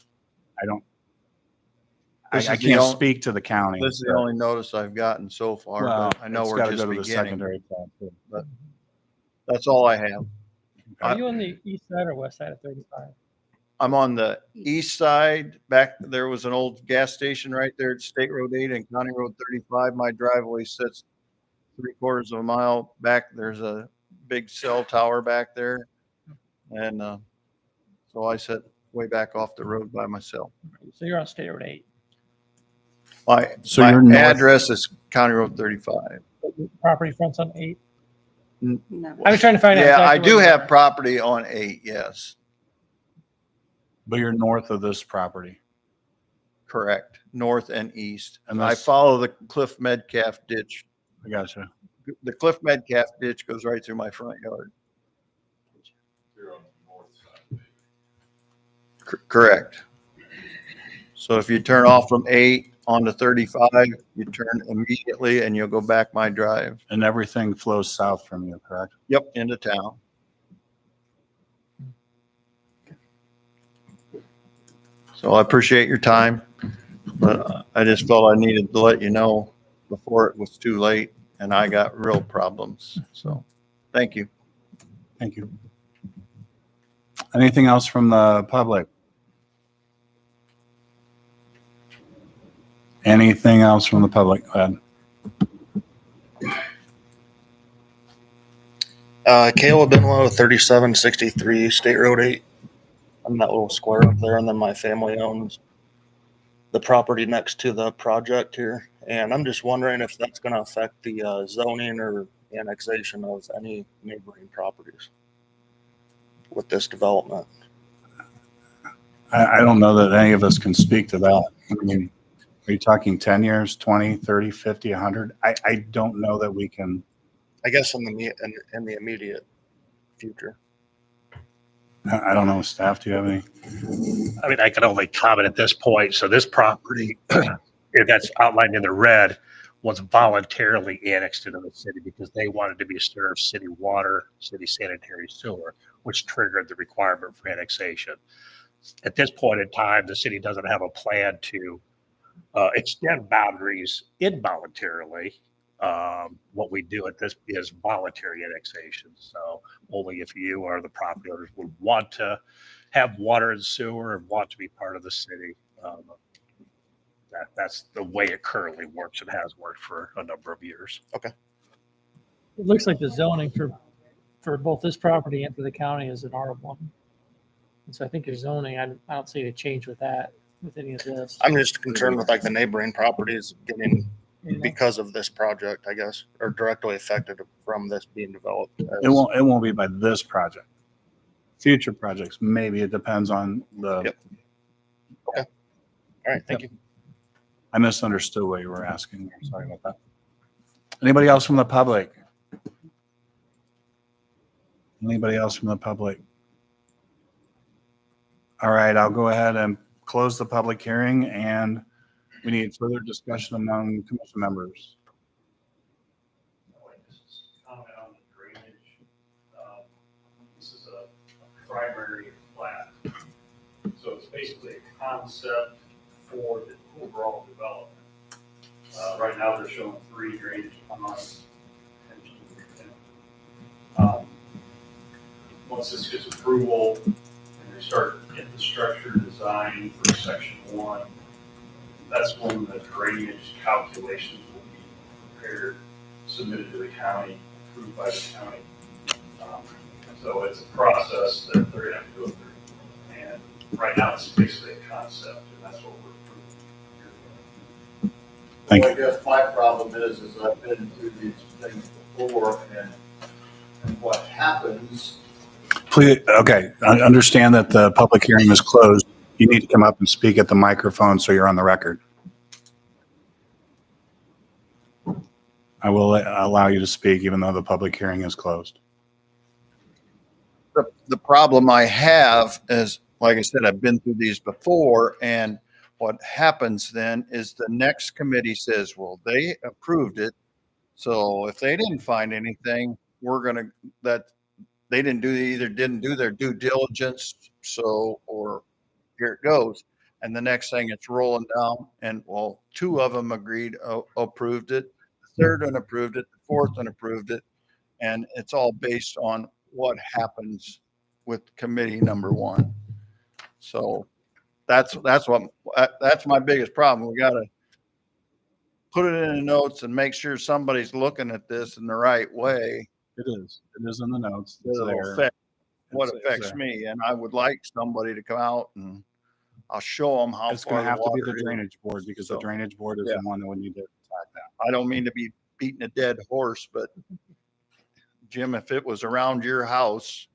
Speaker 1: I can't speak to the county.
Speaker 19: This is the only notice I've gotten so far.
Speaker 1: Well,
Speaker 19: but I know
Speaker 1: it's
Speaker 19: we're
Speaker 1: gotta
Speaker 19: just
Speaker 1: go to the
Speaker 19: beginning.
Speaker 1: secondary plat too.
Speaker 19: But that's all I have.
Speaker 3: Are you on the east side or west side of 35?
Speaker 19: I'm on the east side. Back there was an old gas station right there at State Road 8 and County Road 35. My driveway sits 3/4 of a mile back. There's a big cell tower back there. And so I sit way back off the road by myself.
Speaker 3: So you're on State Road 8.
Speaker 19: My
Speaker 1: your
Speaker 19: address is County Road 35.
Speaker 3: Property fronts on 8.
Speaker 14: No.
Speaker 3: I was trying to find out.
Speaker 19: Yeah,
Speaker 3: exactly
Speaker 19: I do
Speaker 3: where you
Speaker 19: have
Speaker 3: are.
Speaker 19: property on 8, yes.
Speaker 1: But you're north of this property.
Speaker 19: Correct. North and east.
Speaker 1: And
Speaker 19: I
Speaker 1: that's-
Speaker 19: follow the Cliff Metcalf ditch.
Speaker 1: I gotcha.
Speaker 19: The Cliff Metcalf ditch goes right through my front yard.
Speaker 9: You're on the north side.
Speaker 19: Correct. So if you turn off from 8 onto 35, you turn immediately and you'll go back my drive.
Speaker 1: And everything flows south from you, correct?
Speaker 19: Yep, into town. So I appreciate your time, but I just felt I needed to let you know before it was too late and I got real problems. So thank you.
Speaker 1: Thank you. Anything else from the public? Anything else from the public? Go ahead.
Speaker 20: Caleb Benlow, 3763 State Road 8. I'm that little square up there, and then my family owns the property next to the project here And I'm just wondering if that's going to affect the zoning or annexation of any neighboring properties with this development.
Speaker 1: I don't know that any of us can speak to that. I mean, are you talking 10 years, 20, 30, 50, 100? I don't know that we can.
Speaker 20: I guess in the immediate future.
Speaker 1: I don't know. Staff, do you have any?
Speaker 4: I mean, I can only comment at this point. So this property that's outlined in the red was voluntarily annexed into the city because they wanted to be served city water, city sanitary sewer, which triggered the requirement for annexation. At this point in time, the city doesn't have a plan to extend boundaries involuntarily. What we do at this is voluntary annexation. So only if you or the property owners would want to have water and sewer and want to be part of the city. That's the way it currently works and has worked for a number of years.
Speaker 20: Okay.
Speaker 3: It looks like the zoning for both this property and for the county is an R1. And so I think your zoning, I don't see a change with that, with any of this.
Speaker 20: I'm just concerned with like the neighboring properties getting, because of this project, I guess, or directly affected from this being developed.
Speaker 1: It won't be by this project. Future projects, maybe. It depends on the.
Speaker 20: Yep. Okay. All right. Thank you.
Speaker 1: I misunderstood what you were asking. I'm sorry about that. Anybody else from the public? Anybody else from the public? All right, I'll go ahead and close the public hearing, and we need further discussion among commission members.
Speaker 5: Comment on the drainage. This is a primary plat. So it's basically a concept for the overall development. Right now they're showing 3 drainage ponds. Once this gets approval and they start infrastructure design for section 1, that's when the drainage calculations will be prepared, submitted to the county, approved by the county. So it's a process that they're going to have to go through. And right now it's basically a concept, and that's what we're approving.
Speaker 1: Thank
Speaker 19: Well, I guess my problem is I've been through these things before, and what happens.
Speaker 1: Please, okay, I understand that the public hearing is closed. You need to come up and speak at the microphone so you're on the record. I will allow you to speak even though the public hearing is closed.
Speaker 19: The problem I have is, like I said, I've been through these before, and what happens then is the next committee says, well, they approved it. So if they didn't find anything, that they didn't do their due diligence. So, or here it goes. And the next thing it's rolling down, and well, 2 of them agreed, approved it. The 3rd one approved it. The 4th one approved it. And it's all based on what happens with committee number 1. So that's my biggest problem. We got to put it in the notes and make sure somebody's looking at this in the right way.
Speaker 1: It is in the notes. It's
Speaker 19: It'll
Speaker 1: there.
Speaker 19: affect what
Speaker 1: It's
Speaker 19: affects
Speaker 1: there.
Speaker 19: me, and I would like somebody to come out and I'll show them how
Speaker 1: It's
Speaker 19: far
Speaker 1: going to have to be the
Speaker 19: water is.
Speaker 1: drainage board because the
Speaker 19: So,
Speaker 1: drainage board is
Speaker 19: yeah.
Speaker 1: the one that would need to attack that.
Speaker 19: I don't mean to be beating a dead horse, but Jim, if it was around your house,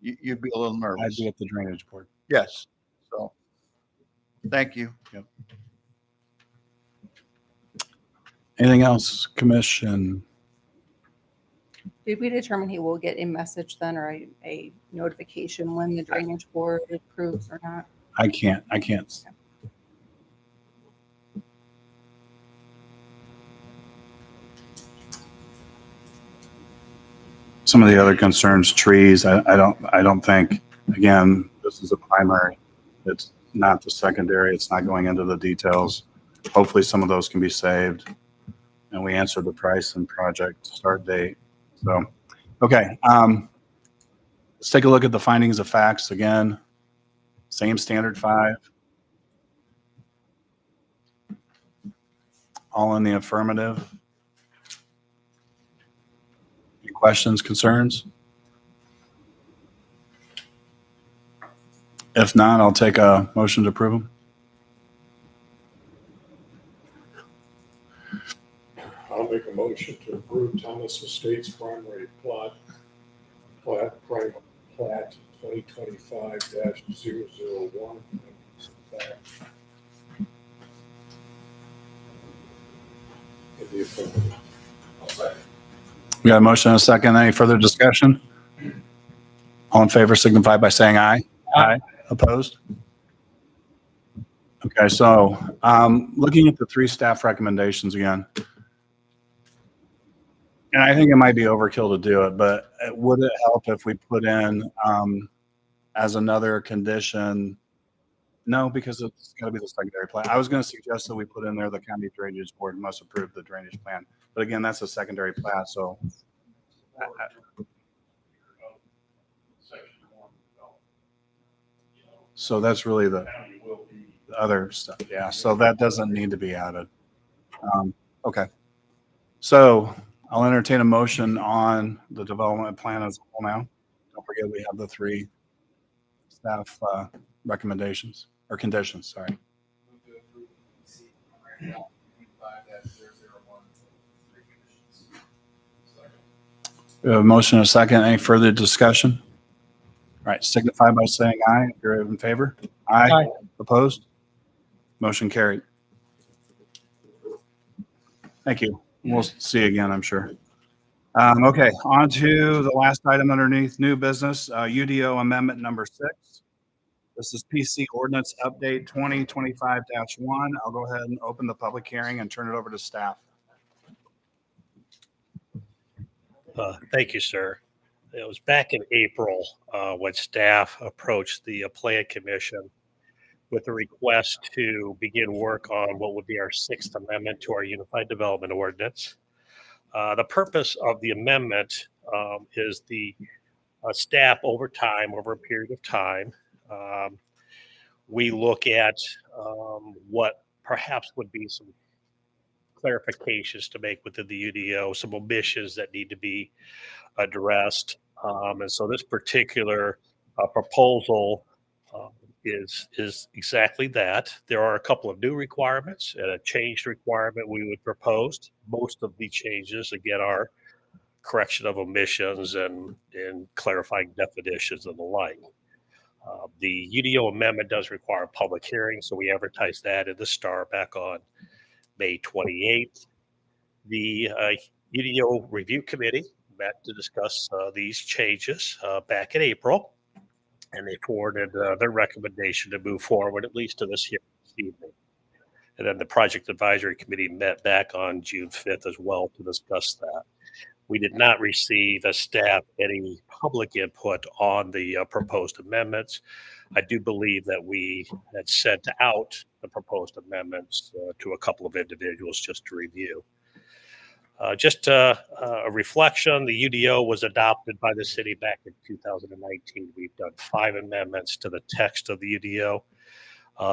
Speaker 19: you'd be a little nervous.
Speaker 1: I'd be at the drainage board.
Speaker 19: Yes. So, thank you.
Speaker 1: Yep. Anything else, commission?
Speaker 14: Did we determine he will get a message then or a notification when the drainage board approves or not?
Speaker 1: I can't. Some of the other concerns, trees, I don't think, again, this is a primary. It's not the secondary. It's not going into the details. Hopefully some of those can be saved. And we answered the price and project start date. So, okay. Let's take a look at the findings of facts again. Same standard 5. All in the affirmative. Any questions, concerns? If not, I'll take a motion to approve them.
Speaker 21: motion to approve Thomas Estates primary prime plat 2025-001. In the affirmative.
Speaker 1: We got a motion and a second. Any further discussion? All in favor signify by saying aye. Aye. Opposed? Okay, so looking at the three staff recommendations again, and I think it might be overkill to do it, but would it help if we put in as another condition? No, because it's got to be the secondary plan. I was going to suggest that we put in there the county drainage board must approve the drainage plan, but again, that's a secondary plat, so. So that's really the other stuff. Yeah, so that doesn't need to be added. Okay. So I'll entertain a motion on the development plan as a whole now. Don't forget we have the three staff recommendations or conditions, sorry.
Speaker 7: Move to approve PC primary plat 25-001 3 conditions. Second.
Speaker 1: We have a motion and a second. Any further discussion? All right, signify by saying aye if you're in favor. Aye.
Speaker 3: Aye.
Speaker 1: Opposed? Motion carried. Thank you. We'll see you again, I'm sure. Okay, on to the last item underneath new business, UDO amendment number 6. This is PC ordinance update 2025-1. I'll go ahead and open the public hearing and turn it over to staff.
Speaker 4: Thank you, sir. It was back in April when staff approached the Plan Commission with a request to begin work on what would be our 6th amendment to our Unified Development Ordinance. The purpose of the amendment is the staff over a period of time, we look at what perhaps would be some clarifications to make within the UDO, some omissions that need to be addressed. And so this particular proposal is exactly that. There are a couple of new requirements and a changed requirement we would propose. Most of the changes, again, are correction of omissions and clarifying definitions and the like. The UDO amendment does require a public hearing, so we advertised that in the Star back on May 28th. The UDO Review Committee met to discuss these changes back in April, and they forwarded their recommendation to move forward, at least to this hearing this evening. And then the Project Advisory Committee met back on June 5th as well to discuss that. We did not receive as staff any public input on the proposed amendments. I do believe that we had sent out the proposed amendments to a couple of individuals just to review. Just a reflection, the UDO was adopted by the city back in 2019. We've done 5 amendments to the text of the UDO.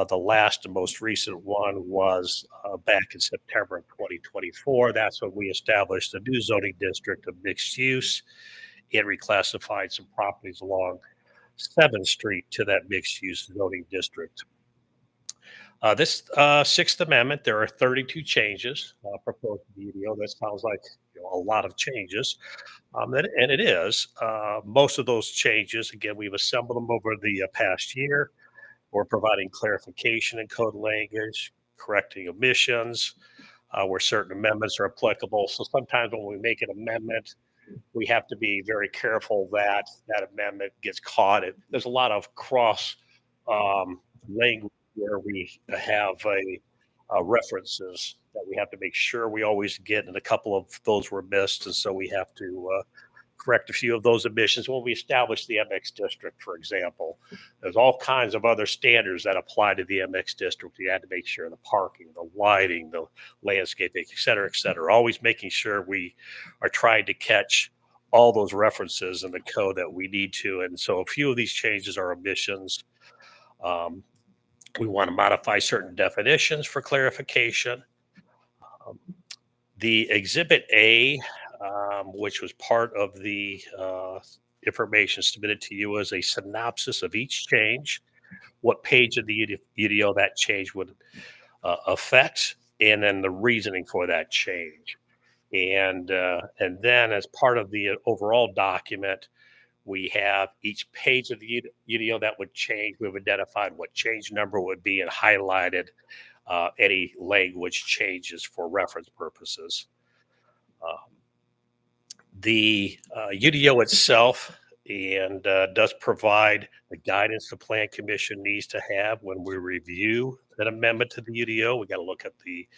Speaker 4: The last and most recent one was back in September of 2024. That's when we established a new zoning district of mixed use and reclassified some properties along 7th Street to that mixed use zoning district. This 6th Amendment, there are 32 changes proposed in the UDO. That sounds like a lot of changes, and it is. Most of those changes, again, we've assembled them over the past year. We're providing clarification in code language, correcting omissions, where certain amendments are applicable. So sometimes when we make an amendment, we have to be very careful that that amendment gets caught. There's a lot of cross language where we have references that we have to make sure we always get, and a couple of those were missed, and so we have to correct a few of those omissions. When we establish the MX district, for example, there's all kinds of other standards that apply to the MX district. We had to make sure the parking, the lighting, the landscaping, et cetera, always making sure we are trying to catch all those references in the code that we need to. And so a few of these changes are omissions. We want to modify certain definitions for clarification. The Exhibit A, which was part of the information submitted to you, as a synopsis of each change, what page of the UDO that change would affect, and then the reasoning for that change. And then as part of the overall document, we have each page of the UDO that would change. We've identified what change number would be and highlighted any language changes for reference purposes. The UDO itself does provide the guidance the Plan Commission needs to have when we review an amendment to the UDO. We got to look at the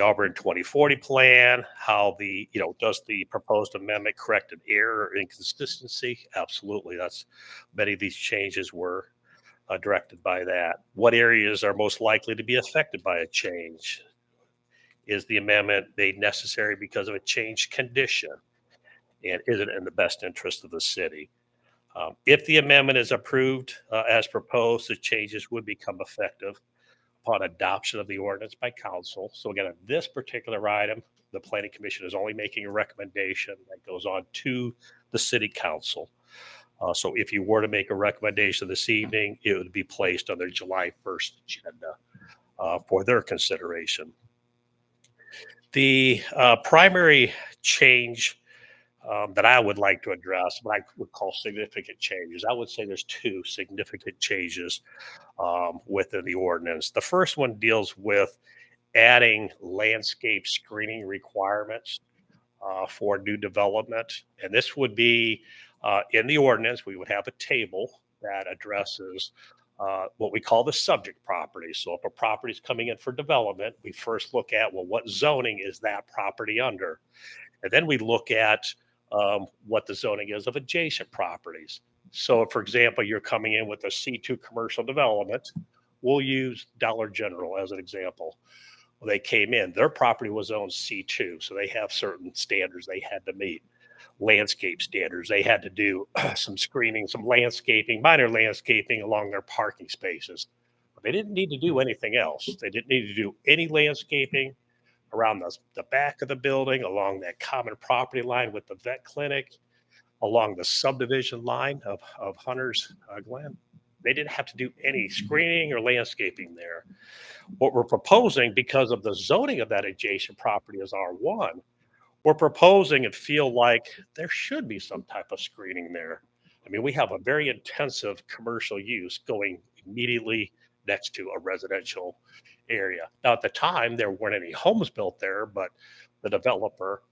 Speaker 4: Auburn 2040 plan, how does the proposed amendment correct an error or inconsistency? Absolutely. Many of these changes were directed by that. What areas are most likely to be affected by a change? Is the amendment made necessary because of a changed condition? And is it in the best interest of the city? If the amendment is approved as proposed, the changes would become effective upon adoption of the ordinance by council. So again, on this particular item, the Planning Commission is only making a recommendation that goes on to the city council. So if you were to make a recommendation this evening, it would be placed on their July 1st agenda for their consideration. The primary change that I would like to address, what I would call significant changes, I would say there's two significant changes within the ordinance. The first one deals with adding landscape screening requirements for new development. And this would be in the ordinance, we would have a table that addresses what we call the subject property. So if a property is coming in for development, we first look at, well, what zoning is that property under? And then we look at what the zoning is of adjacent properties. So, for example, you're coming in with a C2 commercial development. We'll use Dollar General as an example. Well, they came in, their property was owned C2, so they have certain standards they had to meet. Landscape standards, they had to do some screening, some landscaping, minor landscaping along their parking spaces. But they didn't need to do anything else. They didn't need to do any landscaping around the back of the building, along that common property line with the vet clinic, along the subdivision line of Hunter's Glen. They didn't have to do any screening or landscaping there. What we're proposing, because of the zoning of that adjacent property is R1, we're proposing and feel like there should be some type of screening there. I mean, we have a very intensive commercial use going immediately next to a residential area. Now, at the time, there weren't any homes built there, but the developer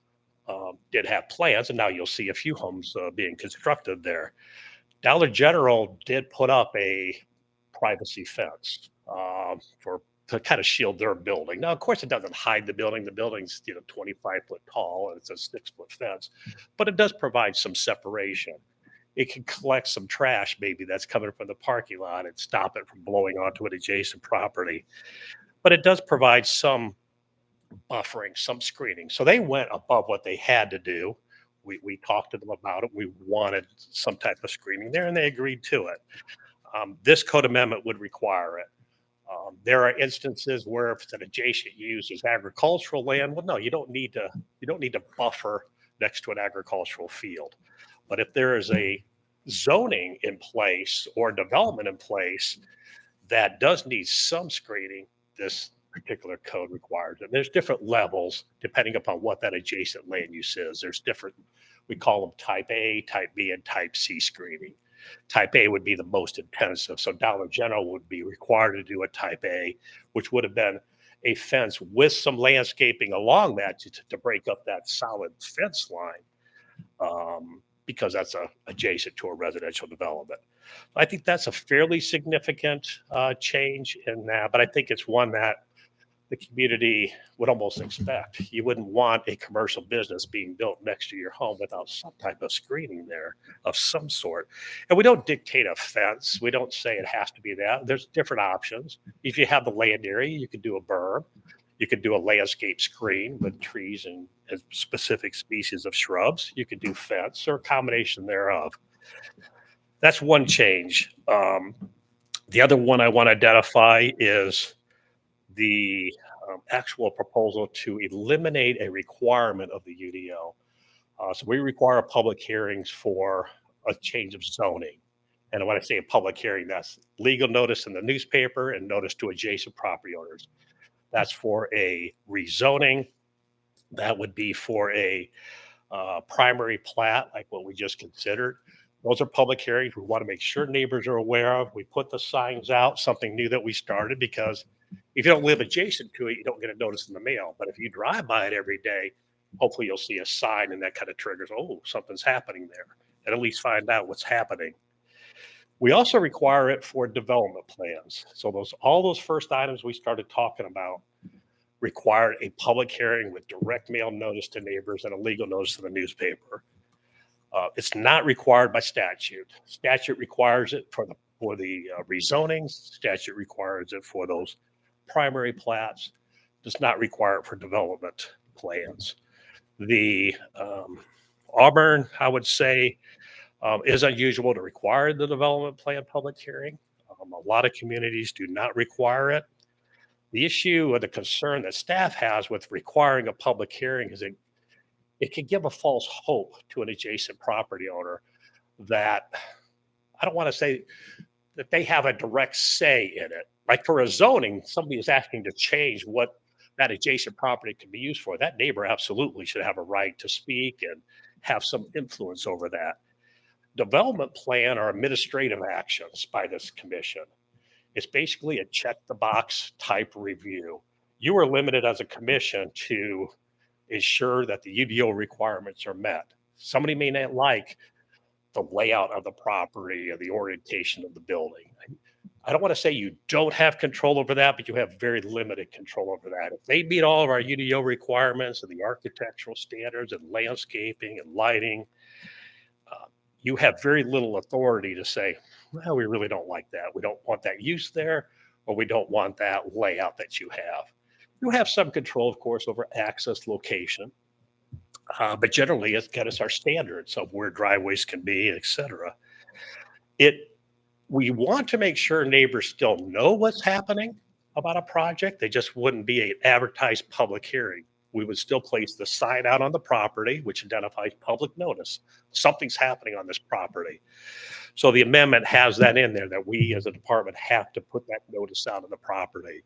Speaker 4: did have plans, and now you'll see a few homes being constructed there. Dollar General did put up a privacy fence to kind of shield their building. Now, of course, it doesn't hide the building. The building's 25 foot tall, and it's a 6-foot fence, but it does provide some separation. It can collect some trash maybe that's coming from the parking lot and stop it from blowing onto an adjacent property. But it does provide some buffering, some screening. So they went above what they had to do. We talked to them about it. We wanted some type of screening there, and they agreed to it. This code amendment would require it. There are instances where if it's an adjacent use as agricultural land, well, no, you don't need to buffer next to an agricultural field. But if there is a zoning in place or development in place that does need some screening, this particular code requires it. There's different levels depending upon what that adjacent land use is. There's different, we call them type A, type B, and type C screening. Type A would be the most intensive. So Dollar General would be required to do a type A, which would have been a fence with some landscaping along that to break up that solid fence line, because that's adjacent to a residential development. I think that's a fairly significant change in that, but I think it's one that the community would almost expect. You wouldn't want a commercial business being built next to your home without some type of screening there of some sort. And we don't dictate a fence. We don't say it has to be that. There's different options. If you have the land area, you could do a berm. You could do a landscape screen with trees and specific species of shrubs. You could do fence or a combination thereof. That's one change. The other one I want to identify is the actual proposal to eliminate a requirement of the UDO. So we require public hearings for a change of zoning. And when I say a public hearing, that's legal notice in the newspaper and notice to adjacent property owners. That's for a rezoning, That would be for a primary plat, like what we just considered. Those are public hearings we want to make sure neighbors are aware of. We put the signs out, something new that we started, because if you don't live adjacent to it, you don't get a notice in the mail. But if you drive by it every day, hopefully you'll see a sign and that kind of triggers, oh, something's happening there, and at least find out what's happening. We also require it for development plans. So all those first items we started talking about required a public hearing with direct mail notice to neighbors and a legal notice to the newspaper. It's not required by statute. Statute requires it for the rezonings. Statute requires it for those primary plats. Does not require it for development plans. The Auburn, I would say, is unusual to require the development plan public hearing. A lot of communities do not require it. The issue or the concern that staff has with requiring a public hearing is it can give a false hope to an adjacent property owner that, I don't want to say that they have a direct say in it. Like for a zoning, somebody is asking to change what that adjacent property can be used for. That neighbor absolutely should have a right to speak and have some influence over that. Development plan are administrative actions by this commission. It's basically a check the box type review. You are limited as a commission to ensure that the UDO requirements are met. Somebody may not like the layout of the property or the orientation of the building. I don't want to say you don't have control over that, but you have very limited control over that. If they meet all of our UDO requirements and the architectural standards and landscaping and lighting, you have very little authority to say, well, we really don't like that. We don't want that use there, or we don't want that layout that you have. You have some control, of course, over access location, but generally it's our standards of where driveways can be, et cetera. We want to make sure neighbors still know what's happening about a project. They just wouldn't be an advertised public hearing. We would still place the sign out on the property, which identifies public notice. Something's happening on this property. So the amendment has that in there, that we as a department have to put that notice out on the property.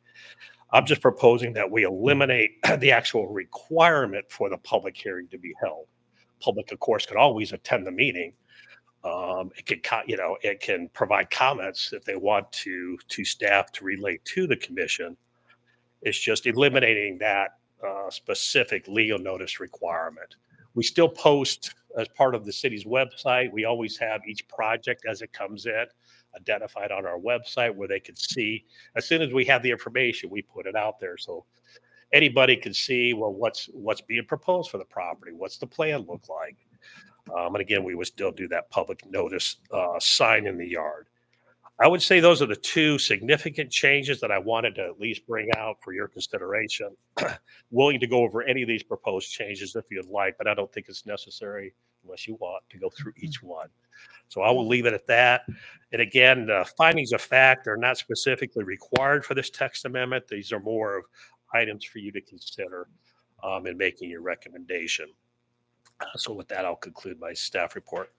Speaker 4: I'm just proposing that we eliminate the actual requirement for the public hearing to be held. Public, of course, can always attend the meeting. It can provide comments if they want to staff to relate to the commission. It's just eliminating that specific legal notice requirement. We still post as part of the city's website. We always have each project as it comes in identified on our website where they can see. As soon as we have the information, we put it out there so anybody can see, well, what's being proposed for the property, what's the plan look like. And again, we would still do that public notice sign in the yard. I would say those are the two significant changes that I wanted to at least bring out for your consideration. Willing to go over any of these proposed changes if you'd like, but I don't think it's necessary unless you want to go through each one. So I will leave it at that. And again, findings of fact are not specifically required for this text amendment. These are more of items for you to consider in making your recommendation. So with that, I'll conclude my staff report.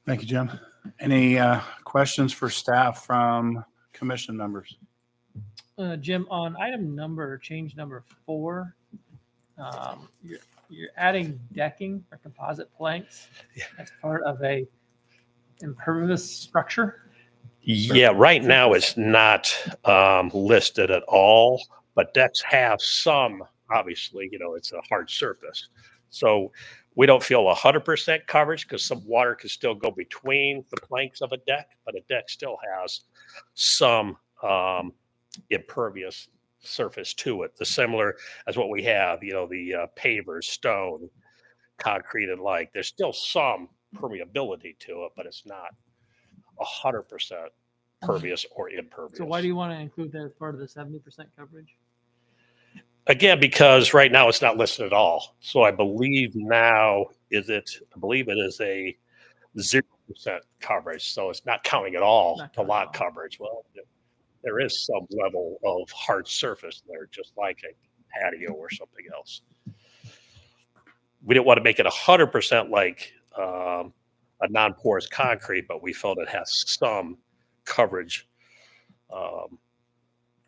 Speaker 1: Thank you, Jim. Any questions for staff from commission members?
Speaker 3: Jim, on change number 4, you're adding decking or composite planks as part of a impervious structure.
Speaker 4: Yeah, right now it's not listed at all, but decks have some, obviously, it's a hard surface. So we don't feel 100% coverage because some water can still go between the planks of a deck, but a deck still has some impervious surface to it. The similar as what we have, the pavers, stone, concrete, and like. There's still some permeability to it, but it's not 100% pervious or impervious.
Speaker 3: So why do you want to include that as part of the 70% coverage?
Speaker 4: Again, because right now it's not listed at all. So I believe it is a 0% coverage. So it's not counting at all the lot coverage. Well, there is some level of hard surface there, just like a patio or something else. We didn't want to make it 100% like a non-porous concrete, but we felt it has some coverage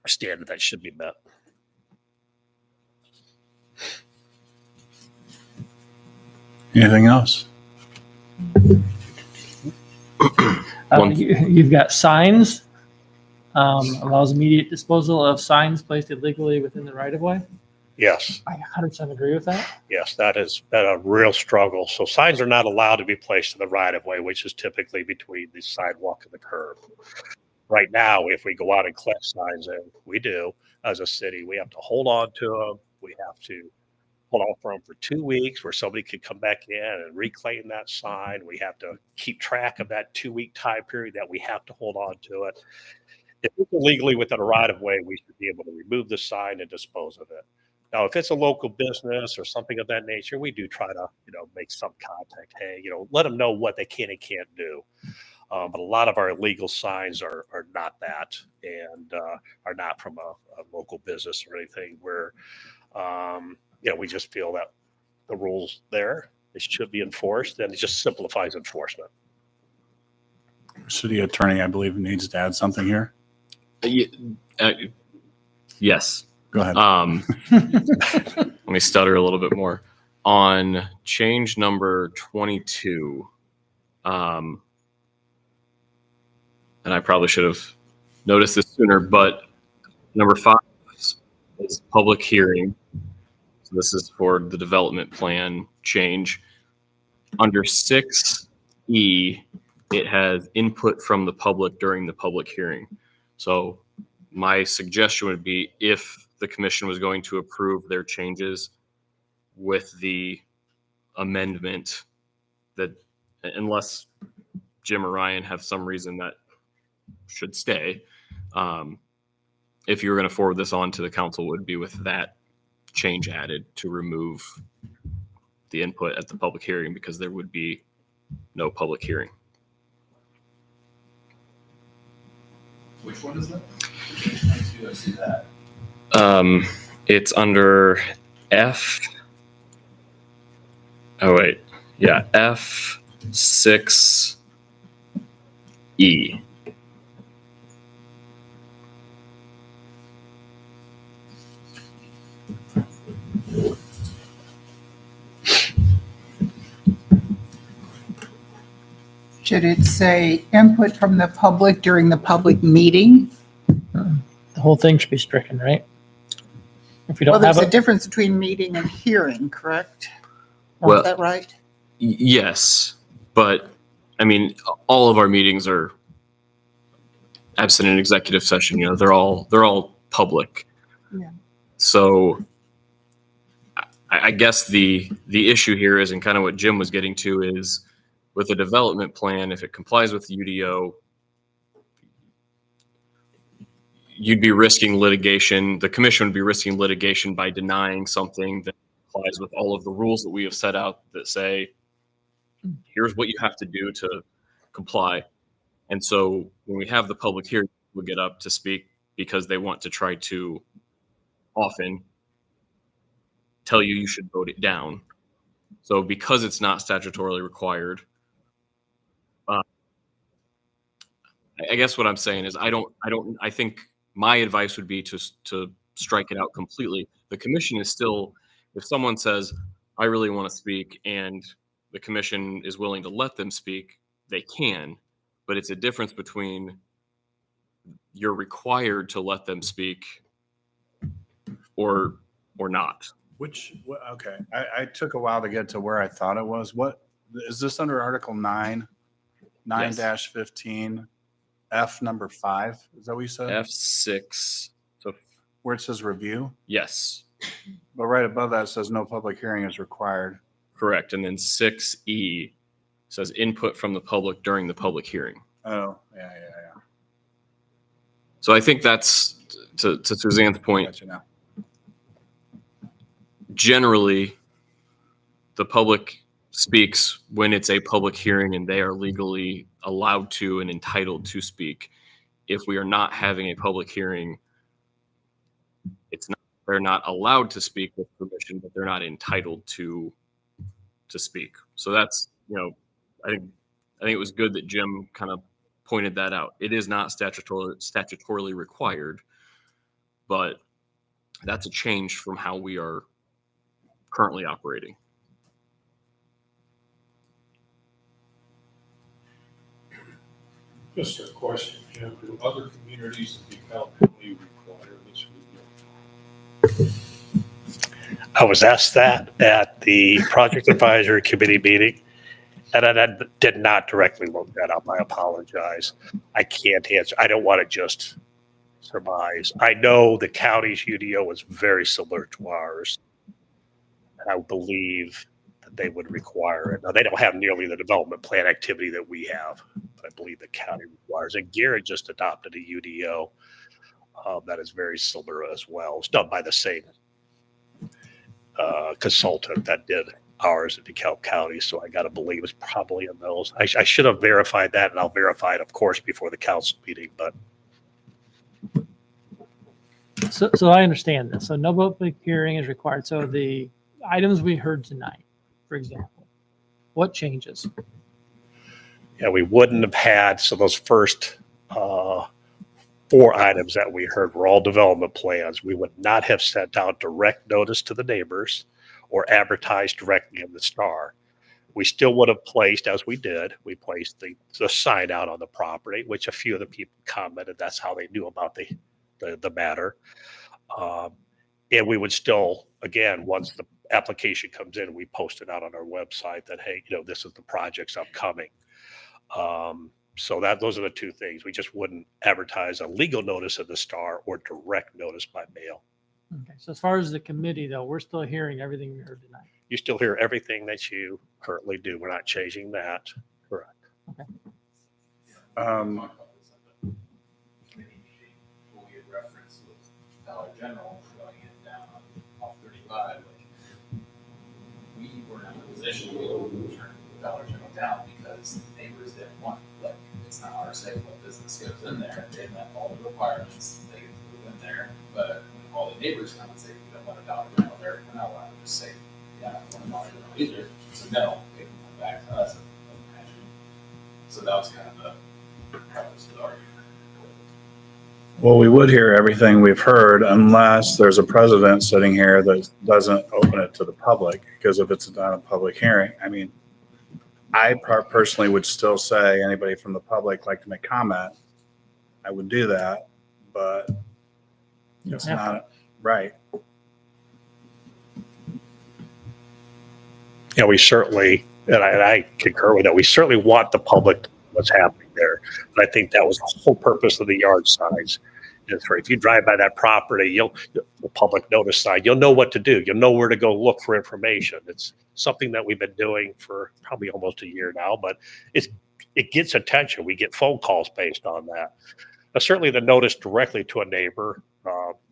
Speaker 4: standard that should be met.
Speaker 1: Anything else?
Speaker 3: You've got signs. Allows immediate disposal of signs placed illegally within the right of way.
Speaker 4: Yes.
Speaker 3: I 100% agree with that.
Speaker 4: Yes, that has been a real struggle. So signs are not allowed to be placed in the right of way, which is typically between the sidewalk and the curb. Right now, if we go out and collect signs, and we do as a city, we have to hold on to them. We have to hold on for them for 2 weeks where somebody could come back in and reclaim that sign. We have to keep track of that 2-week time period that we have to hold on to it. If it's illegally within a right of way, we should be able to remove the sign and dispose of it. Now, if it's a local business or something of that nature, we do try to, make some contact. Hey, let them know what they can and can't do. But a lot of our illegal signs are not that, and are not from a local business or anything where, we just feel that the rules there, it should be enforced, and it just simplifies enforcement.
Speaker 1: City attorney, I believe, needs to add something here.
Speaker 2: Yes.
Speaker 1: Go ahead.
Speaker 2: Let me stutter a little bit more. On change number 22, and I probably should have noticed this sooner, but number 5 is public hearing. So this is for the development plan change. Under 6E, it has input from the public during the public hearing. So my suggestion would be, if the commission was going to approve their changes with the amendment, that unless Jim or Ryan have some reason that should stay, if you were going to forward this on to the council, would be with that change added to remove the input at the public hearing, because there would be no public hearing.
Speaker 7: Which one is that? I see that.
Speaker 2: It's under F. Oh wait, yeah, F6E.
Speaker 8: Should it say input from the public during the public meeting?
Speaker 3: The whole thing should be stricken, right? If we
Speaker 8: Well,
Speaker 3: don't
Speaker 8: there's
Speaker 3: have
Speaker 8: a difference between meeting and hearing, correct? Or
Speaker 2: Well,
Speaker 8: is that right?
Speaker 2: Yes, but I mean, all of our meetings are absent an executive session. They're all public.
Speaker 8: Yeah.
Speaker 2: So I guess the issue here is, and kind of what Jim was getting to, is with a development plan, if it complies with the UDO, you'd be risking litigation. The commission would be risking litigation by denying something that complies with all of the rules that we have set out that say, here's what you have to do to comply. And so when we have the public hearing, we'll get up to speak because they want to try to often tell you should vote it down. So because it's not statutorily required, I guess what I'm saying is I think my advice would be to strike it out completely. The commission is still, if someone says, I really want to speak, and the commission is willing to let them speak, they can, but it's a difference between you're required to let them speak or not.
Speaker 1: Okay. I took a while to get to where I thought it was. What is this under Article 9, 9-15, F number 5? Is that what you said?
Speaker 2: F6. So
Speaker 1: where it says review?
Speaker 2: Yes.
Speaker 1: But right above that says no public hearing is required.
Speaker 2: Correct. And then 6E says input from the public during the public hearing.
Speaker 1: Oh, yeah.
Speaker 2: So I think that's, to Suzanne's point,
Speaker 1: Gotcha now.
Speaker 2: Generally, the public speaks when it's a public hearing and they are legally allowed to and entitled to speak. If we are not having a public hearing, they're not allowed to speak with permission, but they're not entitled to speak. So that's, I think it was good that Jim kind of pointed that out. It is not statutorily required, but that's a change from how we are currently operating.
Speaker 21: Just a question, Jim, do other communities in DeKalb County require this review?
Speaker 4: I was asked that at the Project Advisory Committee meeting, and I did not directly look that up. I apologize. I can't answer. I don't want to just surmise. I know the county's UDO is very similar to ours. And I believe that they would require it. Now, they don't have nearly the development plan activity that we have, but I believe the county requires it. Garrett just adopted a UDO that is very similar as well. It's done by the same consultant that did ours in DeKalb County. So I got to believe it's probably in those. I should have verified that, and I'll verify it, of course, before the council meeting. But
Speaker 3: So I understand this. So no public hearing is required. So the items we heard tonight, for example, what changes?
Speaker 4: yeah, we wouldn't have had, so those first 4 items that we heard were all development plans. We would not have sent out direct notice to the neighbors or advertised directly in the Star. We still would have placed, as we did, we placed the sign out on the property, which a few of the people commented that's how they knew about the matter. And we would still, again, once the application comes in, we post it out on our website that, hey, this is the project's upcoming. So those are the 2 things. We just wouldn't advertise a legal notice in the Star or direct notice by mail.
Speaker 3: Okay. So as far as the committee, though, we're still hearing everything we heard tonight.
Speaker 4: You still hear everything that you currently do. We're not changing that. Correct.
Speaker 3: Okay.
Speaker 7: We had reference with Dollar General going in down off 35. Like, we were in a position to turn Dollar General down because the neighbors didn't want it. Like, it's not our say what business goes in there. They met all the requirements. They get to move in there. But when all the neighbors come and say, we don't want a Dollar General there, we're not allowed to just say, yeah, I don't want a Dollar General either. So no, they can come back to us and imagine. So that was kind of the preface of the argument.
Speaker 1: Well, we would hear everything we've heard unless there's a president sitting here that doesn't open it to the public, because if it's not a public hearing, I mean, I personally would still say anybody from the public like to make comment, I would do that, but it's not right.
Speaker 4: Yeah, we certainly, and I concur with that. We certainly want the public to know what's happening there. And I think that was the whole purpose of the yard signs. If you drive by that property, the public notice sign, you'll know what to do. You'll know where to go look for information. It's something that we've been doing for probably almost a year now, but it gets attention. We get phone calls based on that. Certainly the notice directly to a neighbor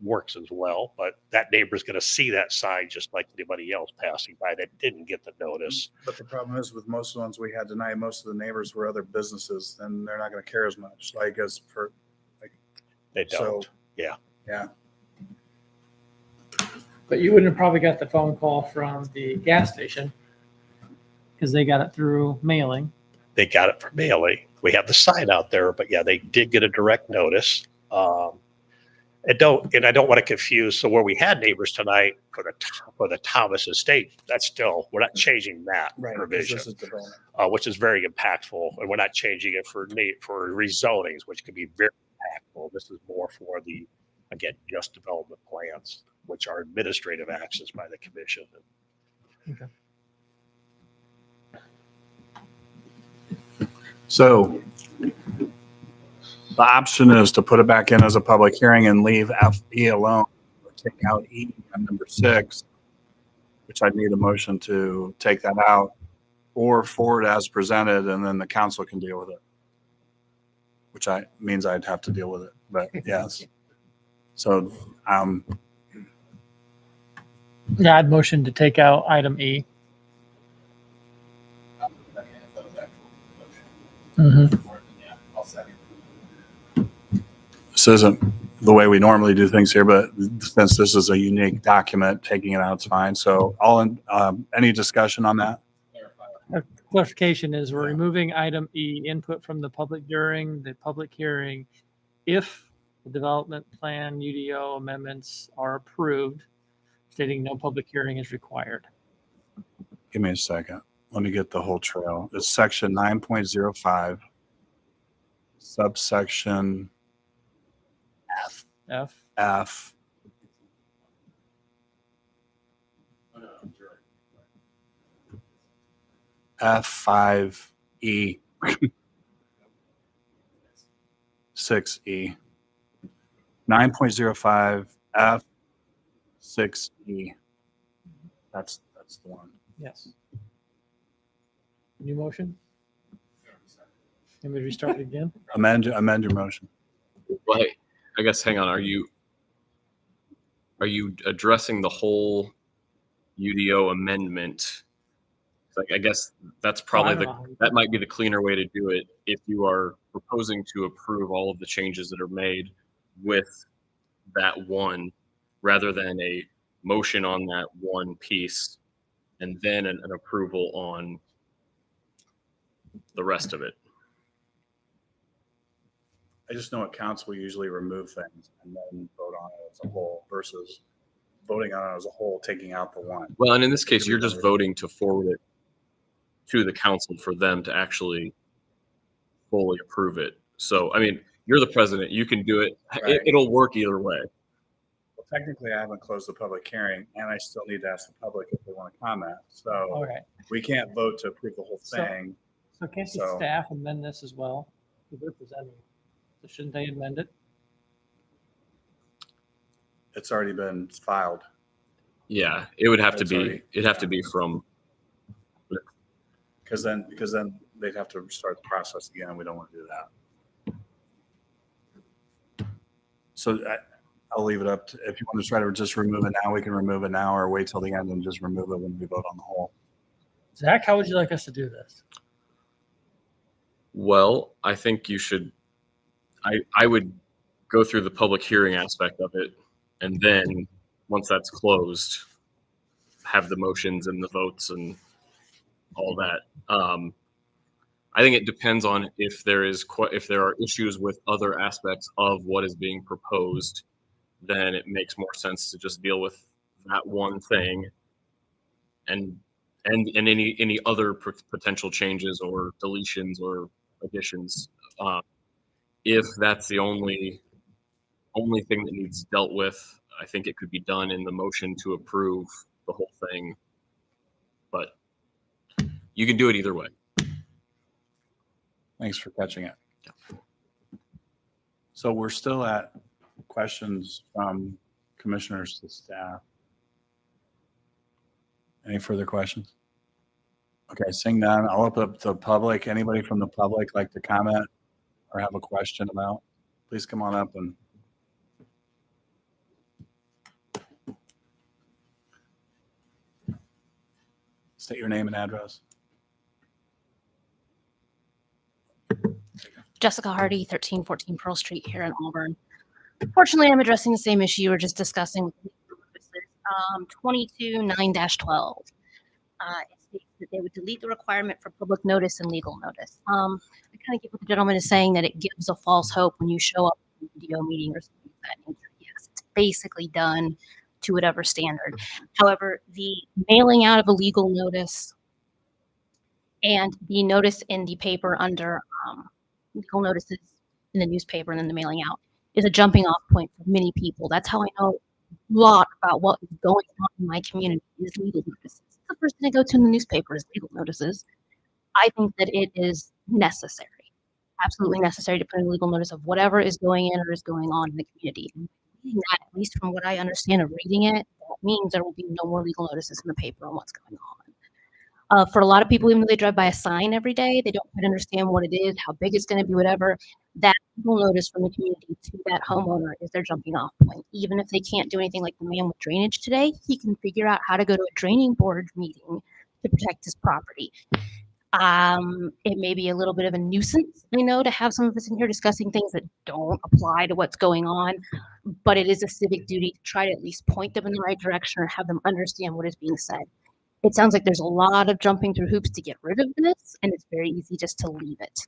Speaker 4: works as well, but that neighbor's going to see that sign just like anybody else passing by that didn't get the notice.
Speaker 1: But the problem is with most of the ones we had tonight, most of the neighbors were other businesses, and they're not going to care as much. Like as for, like,
Speaker 4: They don't.
Speaker 1: So,
Speaker 4: yeah.
Speaker 3: But you wouldn't have probably got the phone call from the gas station because they got it through mailing.
Speaker 4: They got it for mailing. We have the sign out there, but yeah, they did get a direct notice. I don't want to confuse. So where we had neighbors tonight for the Thomas estate, that's still, we're not changing that provision,
Speaker 1: this is development.
Speaker 4: which is very impactful, and we're not changing it for rezonings, which can be very impactful. This is more for the, again, just development plans, which are administrative actions by the commission.
Speaker 3: Okay.
Speaker 1: So the option is to put it back in as a public hearing and leave F-E alone, or take out E on number 6, which I'd need a motion to take that out, or forward as presented, and then the council can deal with it, which means I'd have to deal with it, but yes. So,
Speaker 3: Yeah, I'd motion to take out item E. Mm-hmm.
Speaker 7: Yeah, I'll second.
Speaker 1: this isn't the way we normally do things here, but since this is a unique document, taking it out is fine. So any discussion on that?
Speaker 3: Clarification is we're removing item E, input from the public during the public hearing, if the development plan UDO amendments are approved, stating no public hearing is required.
Speaker 1: Give me a second. Let me get the whole trail. It's section 9.05. subsection
Speaker 3: F.
Speaker 1: F. F5E 6E 9.05 F6E. That's the one.
Speaker 3: Yes. New motion? Let me restart it again.
Speaker 1: Amend your motion.
Speaker 2: Well, I guess, hang on. Are you addressing the whole UDO amendment? Like, I guess that's probably that might be the cleaner way to do it if you are proposing to approve all of the changes that are made with that one, rather than a motion on that one piece and then an approval on the rest of it.
Speaker 1: I just know at council we usually remove things and then vote on it as a whole versus voting on it as a whole, taking out the one.
Speaker 2: Well, and in this case, you're just voting to forward it to the council for them to actually fully approve it. So, I mean, you're the president. You can do it.
Speaker 1: Right.
Speaker 2: It'll work either way.
Speaker 1: Well, technically, I haven't closed the public hearing, and I still need to ask the public if they want to comment. So
Speaker 3: Okay.
Speaker 1: we can't vote to approve the whole thing.
Speaker 3: So can't the staff amend this as well? Because they're presenting. So shouldn't they amend it?
Speaker 1: It's already been filed.
Speaker 2: Yeah, it would have to
Speaker 1: It's
Speaker 2: be.
Speaker 1: already-
Speaker 2: It'd have to be from.
Speaker 1: Because then they'd have to start the process again. We don't want to do that. So I'll leave it up to, if you want to try to just remove it now, we can remove it now, or wait till the end and just remove it when we vote on the whole.
Speaker 3: Zach, how would you like us to do this?
Speaker 2: Well, I think you should. I would go through the public hearing aspect of it, and then once that's closed, have the motions and the votes and all that. I think it depends on if there are issues with other aspects of what is being proposed, then it makes more sense to just deal with that one thing, and any other potential changes or deletions or additions. If that's the only thing that needs dealt with, I think it could be done in the motion to approve the whole thing. But you can do it either way.
Speaker 1: Thanks for catching it. So we're still at questions from commissioners to staff. Any further questions? Okay, seeing none, I'll open up to the public. Anybody from the public like to comment or have a question about? Please come on up and state your name and address.
Speaker 18: Jessica Hardy, 1314 Pearl Street here in Auburn. Fortunately, I'm addressing the same issue we were just discussing with 22-9-12. It states that they would delete the requirement for public notice and legal notice. I kind of get what the gentleman is saying, that it gives a false hope when you show up at a video meeting or something of that nature. Yes, it's basically done to whatever standard. However, the mailing out of a legal notice and the notice in the paper under legal notices in the newspaper and then the mailing out is a jumping off point for many people. That's how I know a lot about what is going on in my community is legal notices. The first thing I go to in the newspaper is legal notices. I think that it is necessary, absolutely necessary, to put in a legal notice of whatever is going in or is going on in the community. And reading that, at least from what I understand of reading it, that means there will be no more legal notices in the paper on what's going on. For a lot of people, even though they drive by a sign every day, they don't quite understand what it is, how big it's going to be, whatever. That legal notice from the community to that homeowner is their jumping off point. Even if they can't do anything like the man with drainage today, he can figure out how to go to a draining board meeting to protect his property. It may be a little bit of a nuisance, I know, to have some of us in here discussing things that don't apply to what's going on, but it is a civic duty to try to at least point them in the right direction or have them understand what is being said. It sounds like there's a lot of jumping through hoops to get rid of this, and it's very easy just to leave it.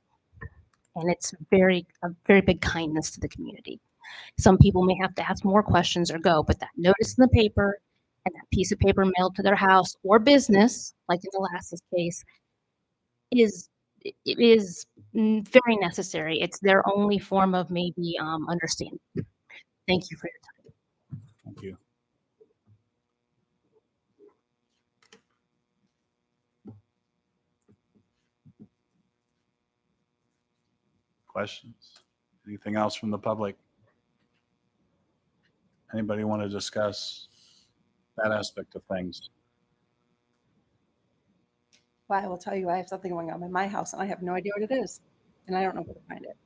Speaker 18: And it's a very big kindness to the community. Some people may have to ask more questions or go, but that notice in the paper and that piece of paper mailed to their house or business, like in the last case, it is very necessary. It's their only form of maybe understanding. Thank you for your time.
Speaker 1: Thank you. Questions? Anything else from the public? Anybody want to discuss that aspect of things?
Speaker 14: Well, I will tell you, I have something going on in my house and I have no idea what it is. And I don't know where to find it.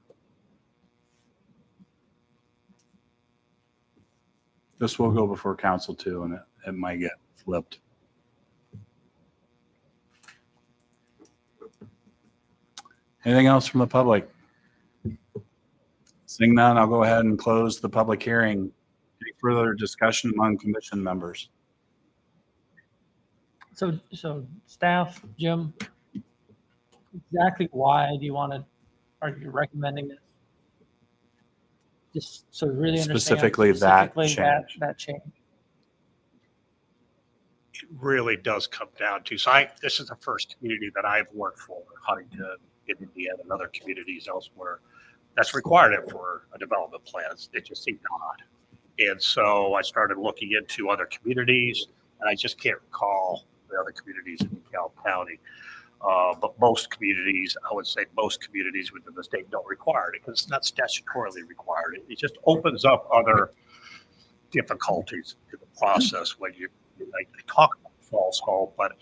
Speaker 1: This will go before council too, and it might get flipped. Anything else from the public? Seeing none, I'll go ahead and close the public hearing. Any further discussion among commission members?
Speaker 3: So staff, Jim, exactly why do you want to, are you recommending this? Just so we really understand.
Speaker 1: Specifically that change.
Speaker 3: That change.
Speaker 4: It really does come down to, this is the first community that I've worked for, Huntington, in Indiana, and other communities elsewhere, that's required it for a development plan. It just seemed odd. And so I started looking into other communities, and I just can't recall the other communities in DeKalb County. But most communities, I would say most communities within the state don't require it because it's not statutorily required. It just opens up other difficulties to the process when you talk about false hope, but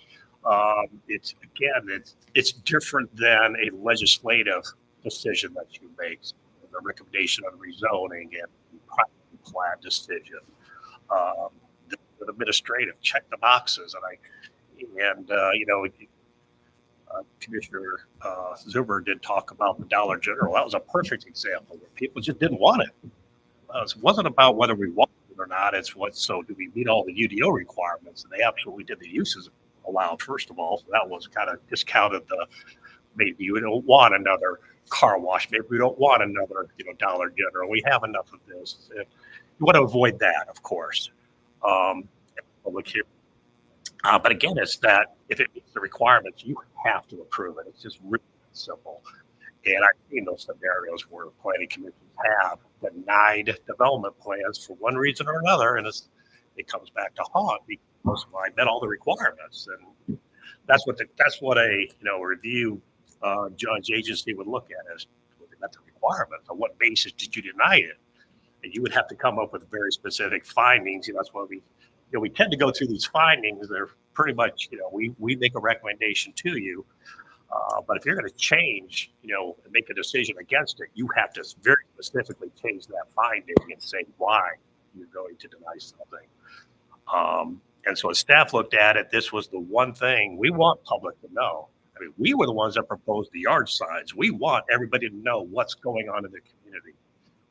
Speaker 4: it's different than a legislative decision that you make, the recommendation on rezoning and private plan decision. The administrative check the boxes, Commissioner Zuber did talk about the Dollar General. That was a perfect example where people just didn't want it. It wasn't about whether we wanted it or not. It's so do we meet all the UDO requirements? And they absolutely did. The uses allowed, first of all. So that was kind of discounted maybe we don't want another car wash. Maybe we don't want another, Dollar General. We have enough of this. And you want to avoid that, of course. Public here. But again, it's that if it meets the requirements, you have to approve it. It's just really simple. And I've seen those scenarios where planning commissions have denied development plans for one reason or another, and it comes back to haunt because I met all the requirements, and that's what a review judge agency would look at as looking at the requirements. On what basis did you deny it? And you would have to come up with very specific findings. That's why we tend to go through these findings. They're pretty much, we make a recommendation to you. But if you're going to change, and make a decision against it, you have to very specifically change that finding and say why you're going to deny something. And so as staff looked at it, this was the one thing we want public to know. I mean, we were the ones that proposed the yard signs. We want everybody to know what's going on in the community.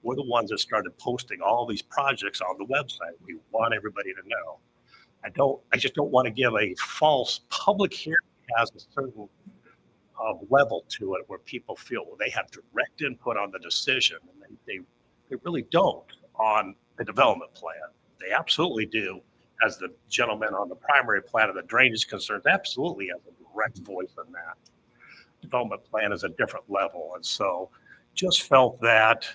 Speaker 4: We're the ones that started posting all these projects on the website. We want everybody to know. I just don't want to give a false public hearing has a certain level to it where people feel they have direct input on the decision, and they really don't on the development plan. They absolutely do, as the gentleman on the primary plan of the drainage concerns, absolutely has a direct voice in that. Development plan is a different level, and so just felt that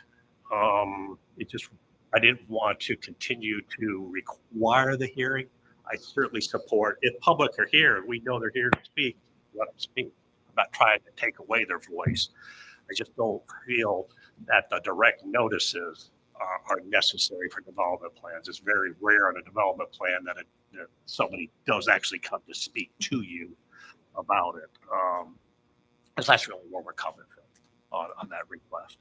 Speaker 4: I didn't want to continue to require the hearing. I certainly support, if public are here, we know they're here to speak, let them speak. I'm not trying to take away their voice. I just don't feel that the direct notices are necessary for development plans. It's very rare in a development plan that somebody does actually come to speak to you about it. Because that's really where we're coming from on that request.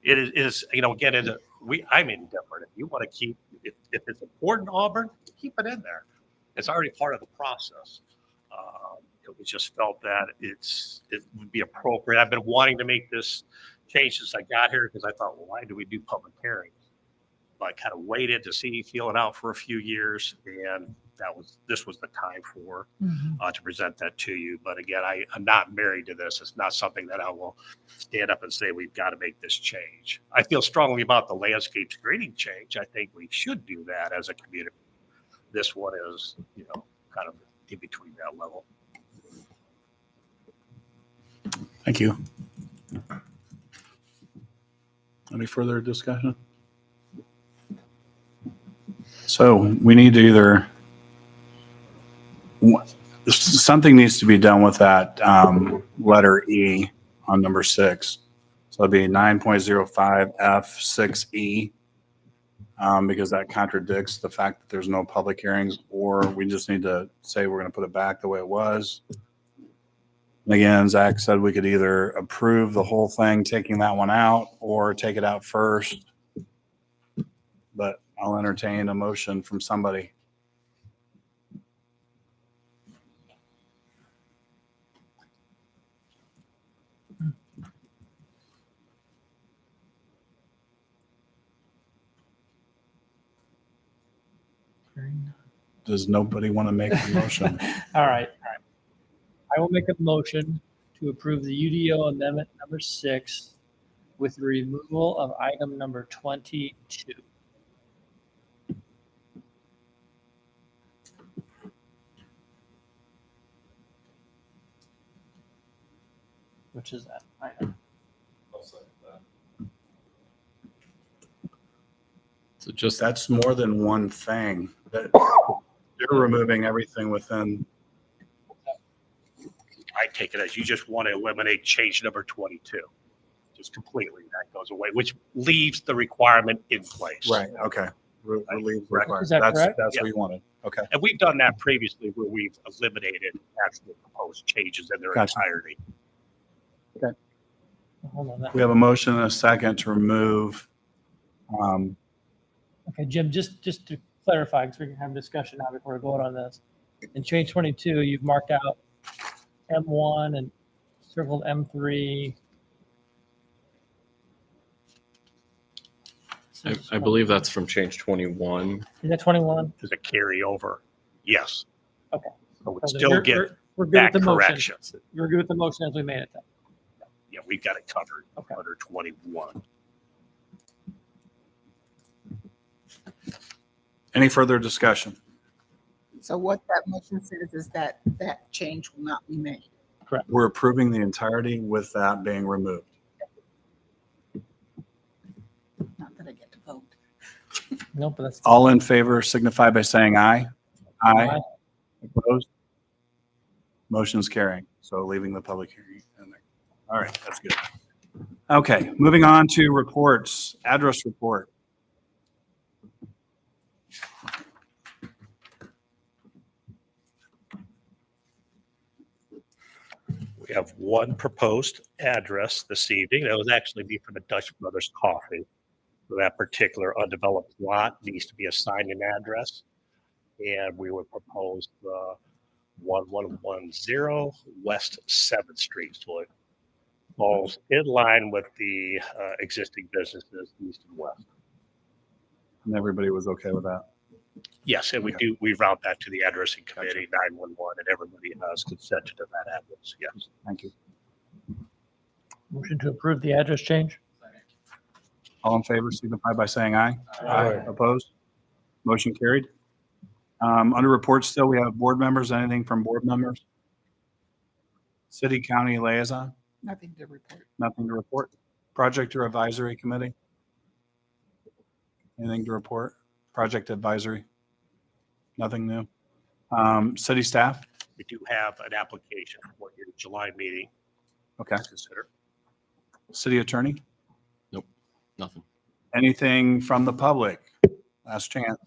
Speaker 4: It is again, I'm indifferent. If you want to keep, if it's important to Auburn, keep it in there. It's already part of the process. We just felt that it would be appropriate. I've been wanting to make this change since I got here because I thought, well, why do we do public hearings? But I kind of waited to feel it out for a few years, and this was the time for to present that to you. But again, I'm not married to this. It's not something that I will stand up and say we've got to make this change. I feel strongly about the landscape screening change. I think we should do that as a community. This one is, kind of in between that level.
Speaker 1: Thank you. Any further discussion? So we need to either, something needs to be done with that letter E on number 6. So it'd be 9.05 F6E, because that contradicts the fact that there's no public hearings, or we just need to say we're going to put it back the way it was. And again, Zach said we could either approve the whole thing, taking that one out, or take it out first. But I'll entertain a motion from somebody. Does nobody want to make a motion?
Speaker 3: All right. I will make a motion to approve the UDO amendment number 6 with the removal of item number 22. Which is that item?
Speaker 2: So just
Speaker 1: That's more than one thing. That you're removing everything within.
Speaker 4: I take it as you just want to eliminate change number 22. Just completely, that goes away, which leaves the requirement in place.
Speaker 1: Right. Okay. Relieve
Speaker 4: Correct.
Speaker 1: required.
Speaker 3: Is that
Speaker 1: That's
Speaker 3: correct?
Speaker 1: that's
Speaker 4: Yeah.
Speaker 1: what you wanted. Okay.
Speaker 4: And we've done that previously where we've eliminated actual proposed changes in their
Speaker 1: Gotcha.
Speaker 4: entirety.
Speaker 3: Hold on.
Speaker 1: We have a motion and a second to remove.
Speaker 3: Okay, Jim, just to clarify, because we can have a discussion now before we vote on this. In change 22, you've marked out M1 and circled M3.
Speaker 2: I believe that's from change 21.
Speaker 3: Is that 21?
Speaker 4: Does it carry over? Yes.
Speaker 3: Okay.
Speaker 4: So we
Speaker 3: So
Speaker 4: still
Speaker 3: we're-
Speaker 4: get
Speaker 3: we're good
Speaker 4: that
Speaker 3: with the motion.
Speaker 4: correction.
Speaker 3: You're good with the motion as we made it then?
Speaker 4: Yeah, we've got it covered
Speaker 3: Okay.
Speaker 4: under 21.
Speaker 1: Any further discussion?
Speaker 8: So what that motion says is that that change will not be made.
Speaker 3: Correct.
Speaker 1: We're approving the entirety with that being removed.
Speaker 8: Not that I get to vote.
Speaker 3: Nope, but that's.
Speaker 1: All in favor signify by saying aye. Aye. Opposed? Motion's carrying. So leaving the public hearing in there. All right, that's good. Okay, moving on to reports. Address report.
Speaker 4: We have one proposed address this evening. That would actually be for the Dutch Brothers Coffee. So that particular undeveloped lot needs to be assigned an address. And we would propose 1110 West 7th Street. So it falls in line with the existing businesses east and west.
Speaker 1: And everybody was okay with that.
Speaker 4: Yes, and we route that to the addressing committee, 911, and everybody has consented to that address. Yes.
Speaker 1: Thank you.
Speaker 3: Motion to approve the address change?
Speaker 1: All in favor signify by saying aye.
Speaker 3: Aye.
Speaker 1: Opposed? Motion carried. Under reports still, we have board members. Anything from board members? City County Liaison?
Speaker 8: Nothing to report.
Speaker 1: Nothing to report. Project or Advisory Committee? Anything to report? Project Advisory? Nothing new. City staff?
Speaker 4: We do have an application for your July meeting.
Speaker 1: Okay.
Speaker 4: to consider.
Speaker 1: City Attorney?
Speaker 2: Nope, nothing.
Speaker 1: Anything from the public? Last chance.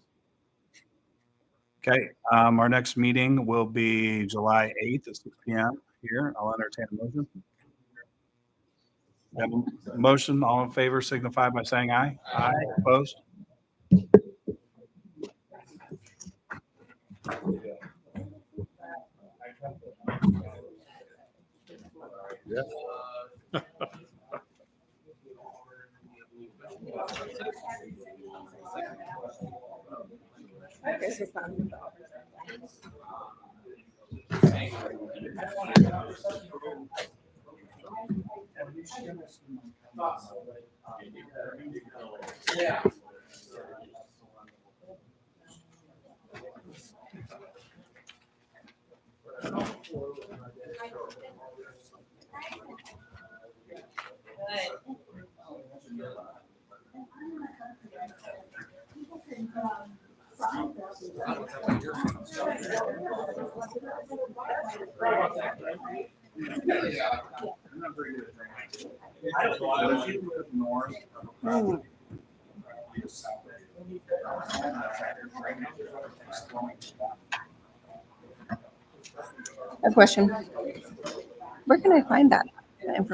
Speaker 1: Okay, our next meeting will be July 8th at 6 p.m. here. I'll entertain a motion. We have a motion. All in favor signify by saying aye. Aye. Opposed?
Speaker 14: A question. Where can I find that information?